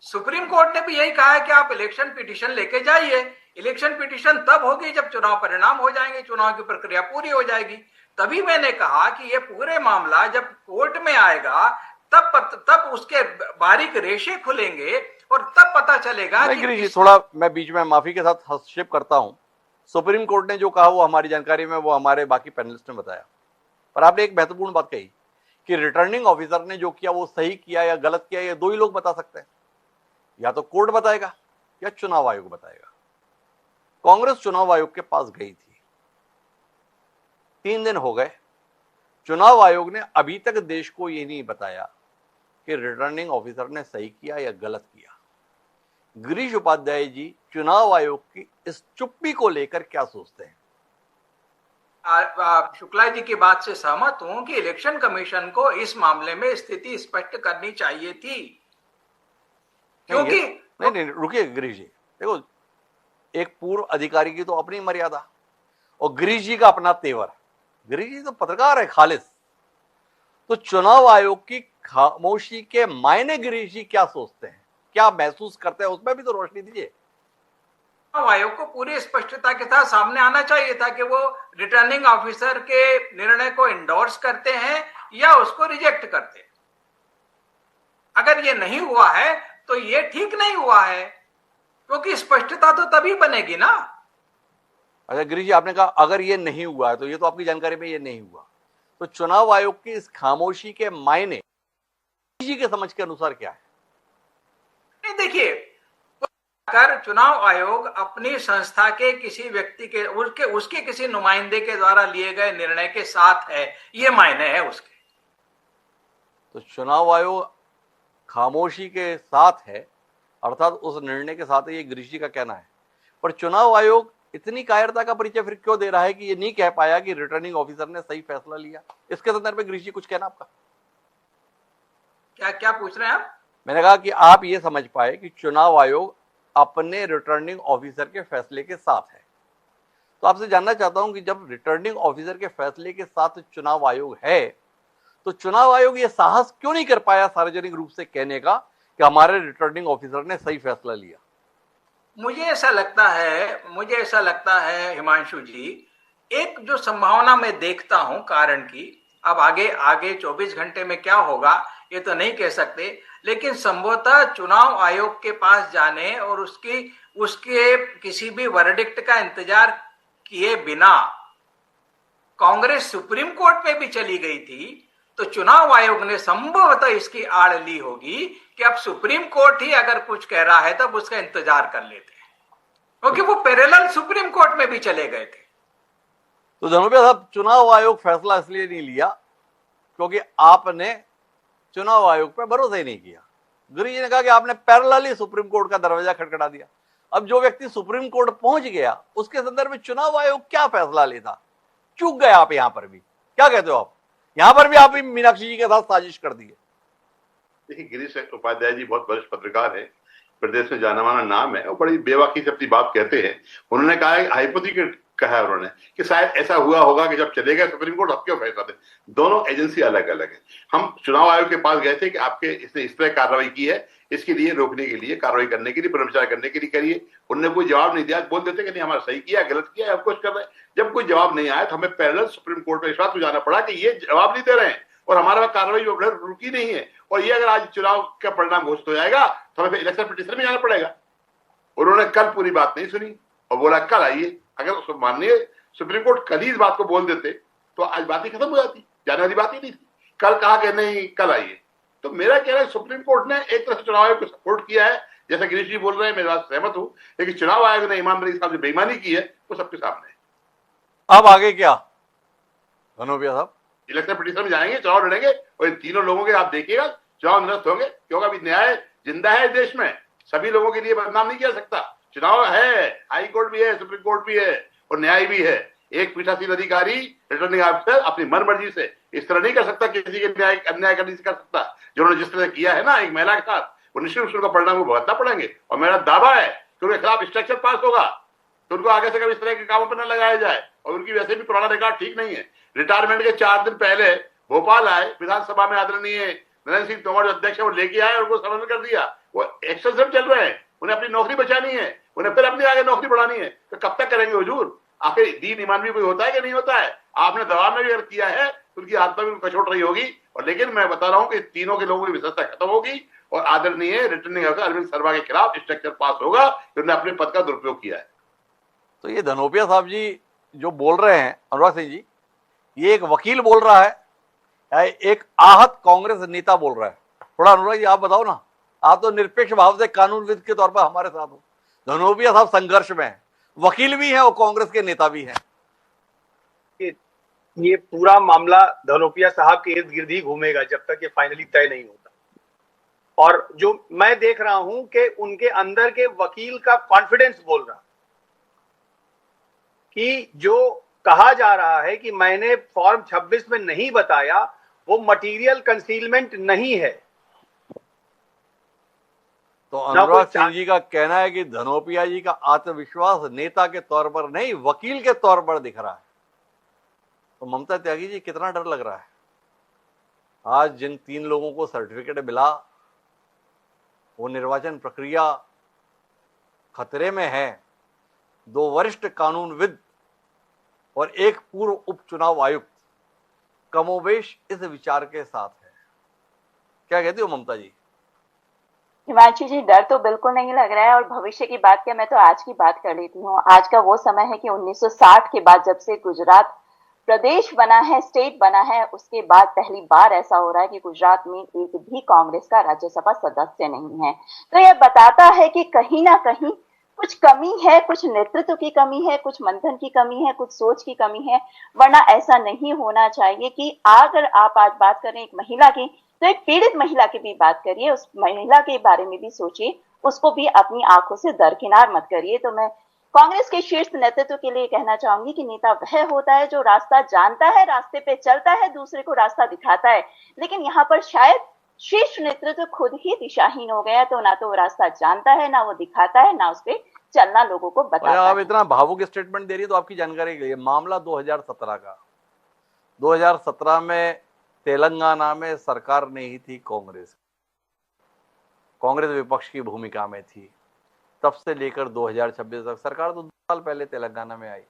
सुप्रीम कोर्ट ने भी यही कहा है कि आप इलेक्शन पिटीशन लेके जाइए। इलेक्शन पिटीशन तब होगी जब चुनाव परिणाम हो जाएंगे, चुनाव की प्रक्रिया पूरी हो जाएगी। तभी मैंने कहा कि ये पूरे मामला जब कोर्ट में आएगा तब उसके बारीक रेशे खुलेंगे और तब पता चलेगा कि थोड़ा मैं बीच में माफी के साथ हस्तक्षेप करता हूं। सुप्रीम कोर्ट ने जो कहा वो हमारी जानकारी में, वो हमारे बाकी पैनलिस्ट ने बताया, पर आपने एक महत्वपूर्ण बात कही कि रिटर्निंग ऑफिसर ने जो किया वो सही किया या गलत किया, ये दो ही लोग बता सकते हैं, या तो कोर्ट बताएगा या चुनाव आयोग बताएगा। कांग्रेस चुनाव आयोग के पास गई थी, 3 दिन हो गए, चुनाव आयोग ने अभी तक देश को ये नहीं बताया कि रिटर्निंग ऑफिसर ने सही किया या गलत किया। गिरीश उपाध्याय जी चुनाव आयोग की इस चुप्पी को लेकर क्या सोचते हैं? शुक्ला जी की बात से सहमत हूं कि इलेक्शन कमीशन को इस मामले में स्थिति स्पष्ट करनी चाहिए थी, क्योंकि नहीं रुकिए गिरीश जी, देखो एक पूर्व अधिकारी की तो अपनी मर्यादा और गिरीश जी का अपना तेवर। गिरीश जी तो पत्रकार है खालिस, तो चुनाव आयोग की खामोशी के मायने गिरीश जी क्या सोचते हैं, क्या महसूस करते हैं, उसमें भी तो रोशनी दीजिए। चुनाव आयोग को पूरी स्पष्टता के साथ सामने आना चाहिए था कि वो रिटर्निंग ऑफिसर के निर्णय को इंडोर्स करते हैं या उसको रिजेक्ट करते हैं। अगर ये नहीं हुआ है तो ये ठीक नहीं हुआ है, क्योंकि स्पष्टता तो तभी बनेगी ना। अच्छा गिरीश जी, आपने कहा अगर ये नहीं हुआ है, तो ये तो आपकी जानकारी में ये नहीं हुआ, तो चुनाव आयोग की इस खामोशी के मायने जी के समझ के अनुसार क्या है? नहीं, देखिए, अगर चुनाव आयोग अपनी संस्था के किसी व्यक्ति के उसके किसी नुमाइंदे के द्वारा लिए गए निर्णय के साथ है, ये मायने है उसके। तो चुनाव आयोग खामोशी के साथ है, अर्थात उस निर्णय के साथ है, ये गिरीश जी का कहना है। पर चुनाव आयोग इतनी कायरता का परिचय फिर क्यों दे रहा है कि ये नहीं कह पाया कि रिटर्निंग ऑफिसर ने सही फैसला लिया? इसके संदर्भ में गिरीश जी कुछ कहना आपका? क्या पूछ रहे हैं आप? मैंने कहा कि आप ये समझ पाए कि चुनाव आयोग अपने रिटर्निंग ऑफिसर के फैसले के साथ है। तो आपसे जानना चाहता हूं कि जब रिटर्निंग ऑफिसर के फैसले के साथ चुनाव आयोग है, तो चुनाव आयोग ये साहस क्यों नहीं कर पाया सार्वजनिक रूप से कहने का कि हमारे रिटर्निंग ऑफिसर ने सही फैसला लिया? मुझे ऐसा लगता है हिमांशु जी, एक जो संभावना मैं देखता हूं कारण की, अब आगे 24 घंटे में क्या होगा ये तो नहीं कह सकते, लेकिन संभवतः चुनाव आयोग के पास जाने और उसके किसी भी वर्डिक्ट का इंतजार किए बिना कांग्रेस सुप्रीम कोर्ट में भी चली गई थी, तो चुनाव आयोग ने संभवतः इसकी आड़ ली होगी कि अब सुप्रीम कोर्ट ही अगर कुछ कह रहा है तब उसका इंतजार कर लेते हैं, क्योंकि वो पैरेलल सुप्रीम कोर्ट में भी चले गए थे। तो धनोपिया साहब, चुनाव आयोग फैसला इसलिए नहीं लिया क्योंकि आपने चुनाव आयोग पर भरोसा ही नहीं किया। गुरु जी ने कहा कि आपने पैरेलली सुप्रीम कोर्ट का दरवाजा खटखटा दिया। अब जो व्यक्ति सुप्रीम कोर्ट पहुंच गया उसके संदर्भ में चुनाव आयोग क्या फैसला लेता? चूक गए आप यहां पर भी। क्या कहते हो आप? यहां पर भी आप मीनाक्षी जी के साथ साजिश कर दी है। देखिए, गिरीश उपाध्याय जी बहुत वरिष्ठ पत्रकार है, प्रदेश में जाना माना नाम है, और बड़ी बेबाकी से अपनी बात कहते हैं। उन्होंने कहा है, हाइपोथेटिकल कहा है उन्होंने कि शायद ऐसा हुआ होगा कि जब चले गए सुप्रीम कोर्ट, अब क्यों फैसला दे। दोनों एजेंसी अलग अलग है। हम चुनाव आयोग के पास गए थे कि आपके इसने इस तरह कार्रवाई की है, इसके लिए रोकने के लिए, कार्रवाई करने के लिए, पुनर्विचार करने के लिए करिए। उन्होंने कोई जवाब नहीं दिया। बोल देते कि नहीं, हमारा सही किया, गलत किया, हम कुछ कर रहे हैं। जब कोई जवाब नहीं आया तो हमें पैरेलल सुप्रीम कोर्ट में इस बात को जाना पड़ा कि ये जवाब नहीं दे रहे हैं और हमारा कार्रवाई रुकी नहीं है, और ये अगर आज चुनाव का परिणाम घोषित हो जाएगा तो हमें इलेक्शन पिटीशन में जाना पड़ेगा। उन्होंने कल पूरी बात नहीं सुनी और बोला कल आइए। अगर माननीय सुप्रीम कोर्ट कल ही इस बात को बोल देते तो आज बात ही खत्म हो जाती, जाने वाली बात ही नहीं थी। कल कहा कि नहीं, कल आइए। तो मेरा कहना है, सुप्रीम कोर्ट ने एक तरह से चुनाव आयोग को सपोर्ट किया है, जैसा गिरीश जी बोल रहे हैं, मैं बात सहमत हूं, लेकिन चुनाव आयोग ने ईमानदारी के साथ जो बेईमानी की है वो सबके सामने है। अब आगे क्या धनोपिया साहब? इलेक्शन पिटीशन में जाएंगे, चुनाव लड़ेंगे, और इन तीनों लोगों के आप देखिएगा चुनाव निरस्त होंगे, क्योंकि अभी न्याय जिंदा है देश में। सभी लोगों के लिए बदनाम नहीं किया सकता। चुनाव है, हाई कोर्ट भी है, सुप्रीम कोर्ट भी है और न्याय भी है। एक पीठासीन अधिकारी, रिटर्निंग ऑफिसर अपनी मन मर्जी से इस तरह नहीं कर सकता, किसी के न्याय अन्याय करने से कर सकता। जिन्होंने जिस तरह किया है ना एक महिला के साथ, वो निश्चित रूप से उनका परिणाम को भुगतना पड़ेंगे। और मेरा दावा है कि उनके खिलाफ स्ट्रक्चर पास होगा तो उनको आगे से कभी इस तरह के कामों पर न लगाया जाए। और उनकी वैसे भी पुराना रिकॉर्ड ठीक नहीं है। रिटायरमेंट के 4 दिन पहले भोपाल आए, विधानसभा में आदरणीय नरेंद्र सिंह तोमर जो अध्यक्ष है वो लेके आए और उनको समर्थन कर दिया। वो एक्शन चल रहे हैं, उन्हें अपनी नौकरी बचानी है, उन्हें फिर अपनी आगे नौकरी बढ़ानी है। तो कब तक करेंगे हुजूर? आखिर दीन ईमान भी कोई होता है कि नहीं होता है? आपने दबाव में भी अगर किया है तो उनकी आत्मा भी कचोट रही होगी। और लेकिन मैं बता रहा हूं कि तीनों के लोगों की विशेषता खत्म होगी और आदरणीय रिटर्निंग ऑफिसर अरविंद शर्मा के खिलाफ स्ट्रक्चर पास होगा कि उन्होंने अपने पद का दुरुपयोग किया है। तो ये धनोपिया साहब जी जो बोल रहे हैं, अनुराग सिंह जी, ये एक वकील बोल रहा है या एक आहत कांग्रेस नेता बोल रहा है? थोड़ा अनुराग जी आप बताओ ना, आप तो निरपेक्ष भाव से कानूनविद के तौर पर हमारे साथ हो। धनोपिया साहब संघर्ष में है, वकील भी हैं और कांग्रेस के नेता भी हैं। ये पूरा मामला धनोपिया साहब के इर्द गिर्द ही घूमेगा जब तक ये फाइनली तय नहीं होता। और जो मैं देख रहा हूं कि उनके अंदर के वकील का कॉन्फिडेंस बोल रहा कि जो कहा जा रहा है कि मैंने फॉर्म 26 में नहीं बताया वो मटेरियल कंसीलमेंट नहीं है। तो अनुराग सिंह जी का कहना है कि धनोपिया जी का आत्मविश्वास नेता के तौर पर नहीं वकील के तौर पर दिख रहा है। तो ममता त्यागी जी, कितना डर लग रहा है? आज जिन 3 लोगों को सर्टिफिकेट मिला वो निर्वाचन प्रक्रिया खतरे में है। 2 वरिष्ठ कानूनविद और एक पूर्व उपचुनाव आयुक्त कमोबेश इस विचार के साथ है। क्या कहती हो ममता जी? हिमांशु जी, डर तो बिल्कुल नहीं लग रहा है। और भविष्य की बात क्या, मैं तो आज की बात कर लेती हूँ। आज का वो समय है कि 1960 के बाद जब से गुजरात प्रदेश बना है, स्टेट बना है, उसके बाद पहली बार ऐसा हो रहा है कि गुजरात में एक भी कांग्रेस का राज्यसभा सदस्य नहीं है। तो यह बताता है कि कहीं ना कहीं कुछ कमी है, कुछ नेतृत्व की कमी है, कुछ मंथन की कमी है, कुछ सोच की कमी है। वरना ऐसा नहीं होना चाहिए कि अगर आप आज बात करें एक महिला की, तो एक पीड़ित महिला की भी बात करिए, उस महिला के बारे में भी सोचिए, उसको भी अपनी आंखों से दरकिनार मत करिए। तो मैं कांग्रेस के शीर्ष नेतृत्व के लिए कहना चाहूंगी कि नेता वह होता है जो रास्ता जानता है, रास्ते पे चलता है, दूसरे को रास्ता दिखाता है। लेकिन यहाँ पर शायद शीर्ष नेतृत्व खुद ही दिशाहीन हो गया, तो ना तो वो रास्ता जानता है, ना वो दिखाता है, ना उस पे चलना लोगों को बताता आप है। इतना भावुक स्टेटमेंट दे रही है, तो आपकी जानकारी के लिए मामला 2017 का, 2017 में तेलंगाना में सरकार नहीं थी कांग्रेस, कांग्रेस विपक्ष की भूमिका में थी। तब से लेकर 2026 तक सरकार तो 2 साल पहले तेलंगाना में आई।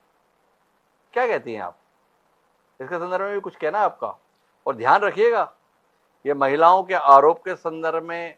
क्या कहती हैं आप इसके संदर्भ में? भी कुछ कहना है आपका? और ध्यान रखिएगा, ये महिलाओं के आरोप के संदर्भ में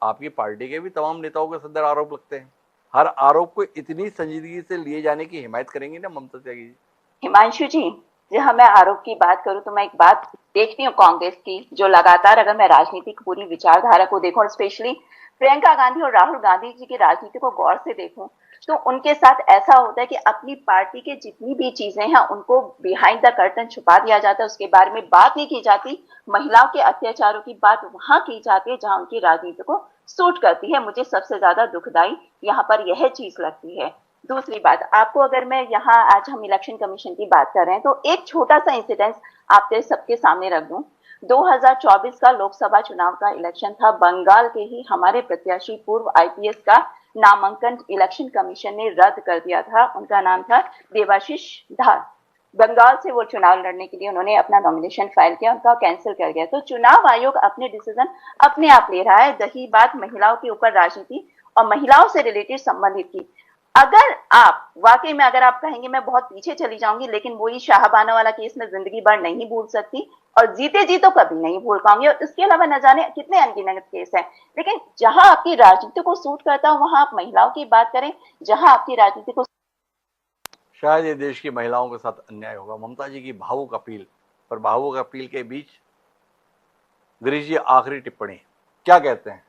आपकी पार्टी के भी तमाम नेताओं के संदर्भ आरोप लगते हैं। हर आरोप को इतनी संजीदगी से लिए जाने की हिमायत करेंगी ना ममता त्यागी जी? हिमांशु जी, जहां मैं आरोप की बात करूं तो मैं एक बात देखती हूँ कांग्रेस की, जो लगातार, अगर मैं राजनीतिक पूरी विचारधारा को देखूं और स्पेशली प्रियंका गांधी और राहुल गांधी जी की राजनीति को गौर से देखूं, तो उनके साथ ऐसा होता है कि अपनी पार्टी के जितनी भी चीजें हैं उनको बिहाइंड द कर्टन छुपा दिया जाता है, उसके बारे में बात नहीं की जाती। महिलाओं के अत्याचारों की बात वहां की जाती है जहां उनकी राजनीति को सूट करती है। मुझे सबसे ज्यादा दुखदाई यहाँ पर यह चीज लगती है। दूसरी बात, आपको अगर मैं यहाँ, आज हम इलेक्शन कमीशन की बात कर रहे हैं, तो एक छोटा सा इंसिडेंस आपके सबके सामने रख दूं। 2024 का लोकसभा चुनाव का इलेक्शन था। बंगाल के ही हमारे प्रत्याशी पूर्व आईपीएस का नामांकन इलेक्शन कमीशन ने रद्द कर दिया था। उनका नाम था देवाशीष धार। बंगाल से वो चुनाव लड़ने के लिए उन्होंने अपना नॉमिनेशन फाइल किया, उनका कैंसिल कर गया। तो चुनाव आयोग अपने डिसीजन अपने आप ले रहा है। रही बात महिलाओं के ऊपर राजनीति और महिलाओं से रिलेटेड संबंधित की, अगर आप वाकई में, अगर आप कहेंगे मैं बहुत पीछे चली जाऊंगी, लेकिन वही शाहबानो वाला केस में जिंदगी भर नहीं भूल सकती और जीते जी तो कभी नहीं भूल पाऊंगी। और इसके अलावा न जाने कितने अनगिनत केस हैं, लेकिन जहां आपकी राजनीति को सूट करता हो वहां आप महिलाओं की बात करें, जहां आपकी राजनीति को। शायद ये देश की महिलाओं के साथ अन्याय होगा। ममता जी की भावुक अपील, पर भावुक अपील के बीच गिरीश जी आखिरी टिप्पणी क्या कहते हैं?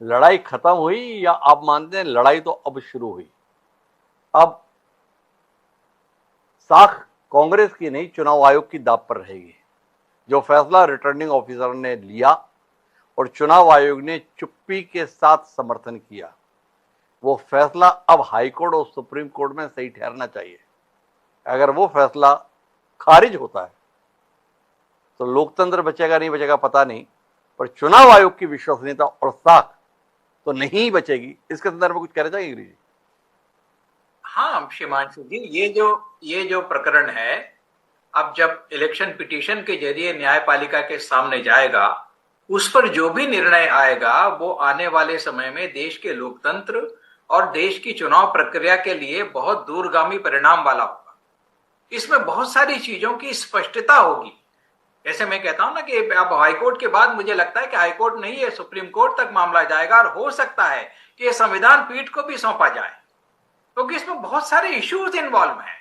लड़ाई खत्म हुई या आप मानते हैं लड़ाई तो अब शुरू हुई? अब साख कांग्रेस की नहीं, चुनाव आयोग की दांव पर रहेगी। जो फैसला रिटर्निंग ऑफिसर ने लिया और चुनाव आयोग ने चुप्पी के साथ समर्थन किया, वो फैसला अब हाईकोर्ट और सुप्रीम कोर्ट में सही ठहरना चाहिए। अगर वो फैसला खारिज होता है तो लोकतंत्र बचेगा नहीं बचेगा पता नहीं, पर चुनाव आयोग की विश्वसनीयता और साख तो नहीं बचेगी। इसके संदर्भ में कुछ कहना चाहिए गिरीश जी? हाँ शिमांशु जी, ये जो प्रकरण है, अब जब इलेक्शन पिटीशन के जरिए न्यायपालिका के सामने जाएगा, उस पर जो भी निर्णय आएगा वो आने वाले समय में देश के लोकतंत्र और देश की चुनाव प्रक्रिया के लिए बहुत दूरगामी परिणाम वाला होगा। इसमें बहुत सारी चीजों की स्पष्टता होगी। जैसे मैं कहता हूं ना कि अब हाईकोर्ट के बाद मुझे लगता है कि हाईकोर्ट नहीं है, सुप्रीम कोर्ट तक मामला जाएगा और हो सकता है कि ये संविधान पीठ को भी सौंपा जाए, क्योंकि इसमें बहुत सारे इश्यूज इन्वॉल्व हैं।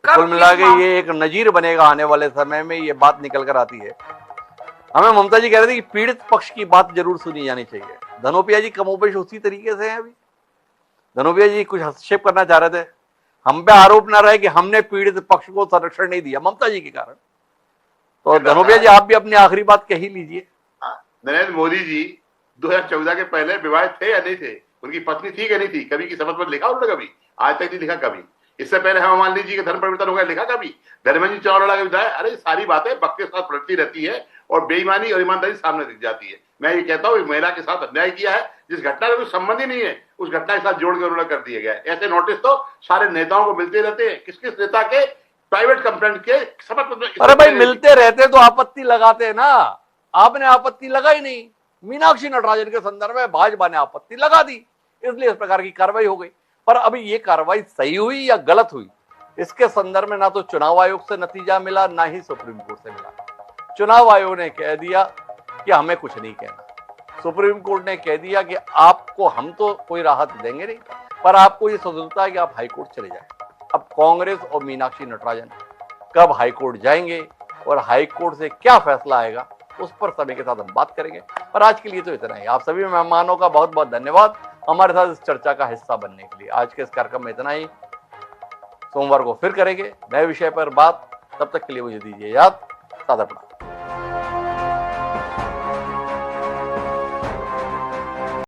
कुल मिला के ये एक नजीर बनेगा आने वाले समय में, ये बात निकल कर आती है। हमें ममता जी कह रहे थे कि पीड़ित पक्ष की बात जरूर सुनी जानी चाहिए। धनोपिया जी कमोपेश उसी तरीके से हैं। अभी धनोपिया जी कुछ हस्तक्षेप करना चाह रहे थे, हम पे आरोप ना रहे कि हमने पीड़ित पक्ष को संरक्षण नहीं दिया ममता जी के कारण। तो धनोपिया जी आप भी अपनी आखिरी बात कही लीजिए। नरेंद्र मोदी जी 2014 के पहले विवाहित थे या नहीं थे? उनकी पत्नी थी कि नहीं थी? कभी की शपथ पर लिखा उन्होंने? कभी आज तक नहीं लिखा। कभी इससे पहले हम मान लीजिए कि धर्म परिवर्तन हो गया, लिखा कभी? धर्मेंद्र जी चुनाव लड़ा के बताया? अरे सारी बातें वक्त के साथ पलटती रहती है और बेईमानी और ईमानदारी सामने दिख जाती है। मैं ये कहता हूँ महिला के साथ अन्याय किया है, जिस घटना का कोई संबंध ही नहीं है उस घटना के साथ जोड़ के उन्होंने कर दिया गया है। ऐसे नोटिस तो सारे नेताओं को मिलते रहते हैं। किस किस नेता के प्राइवेट कंप्लेंट के शपथ पत्र? अरे भाई मिलते रहते तो आपत्ति लगाते ना, आपने आपत्ति लगाई नहीं। मीनाक्षी नटराजन के संदर्भ में भाजपा ने आपत्ति लगा दी, इसलिए इस प्रकार की कार्रवाई हो गई। पर अब ये कार्रवाई सही हुई या गलत हुई, इसके संदर्भ में ना तो चुनाव आयोग से नतीजा मिला, ना ही सुप्रीम कोर्ट से मिला। चुनाव आयोग ने कह दिया कि हमें कुछ नहीं कहना, सुप्रीम कोर्ट ने कह दिया कि आपको हम तो कोई राहत देंगे नहीं, पर आपको ये स्वतंत्रता है कि आप हाईकोर्ट चले जाएं। अब कांग्रेस और मीनाक्षी नटराजन कब हाईकोर्ट जाएंगे और हाईकोर्ट से क्या फैसला आएगा, उस पर समय के साथ हम बात करेंगे। पर आज के लिए तो इतना ही। आप सभी मेहमानों का बहुत बहुत धन्यवाद हमारे साथ इस चर्चा का हिस्सा बनने के लिए। आज के इस कार्यक्रम में इतना ही। सोमवार को फिर करेंगे नए विषय पर बात। तब तक के लिए मुझे दीजिए याद। सादर प्रणाम।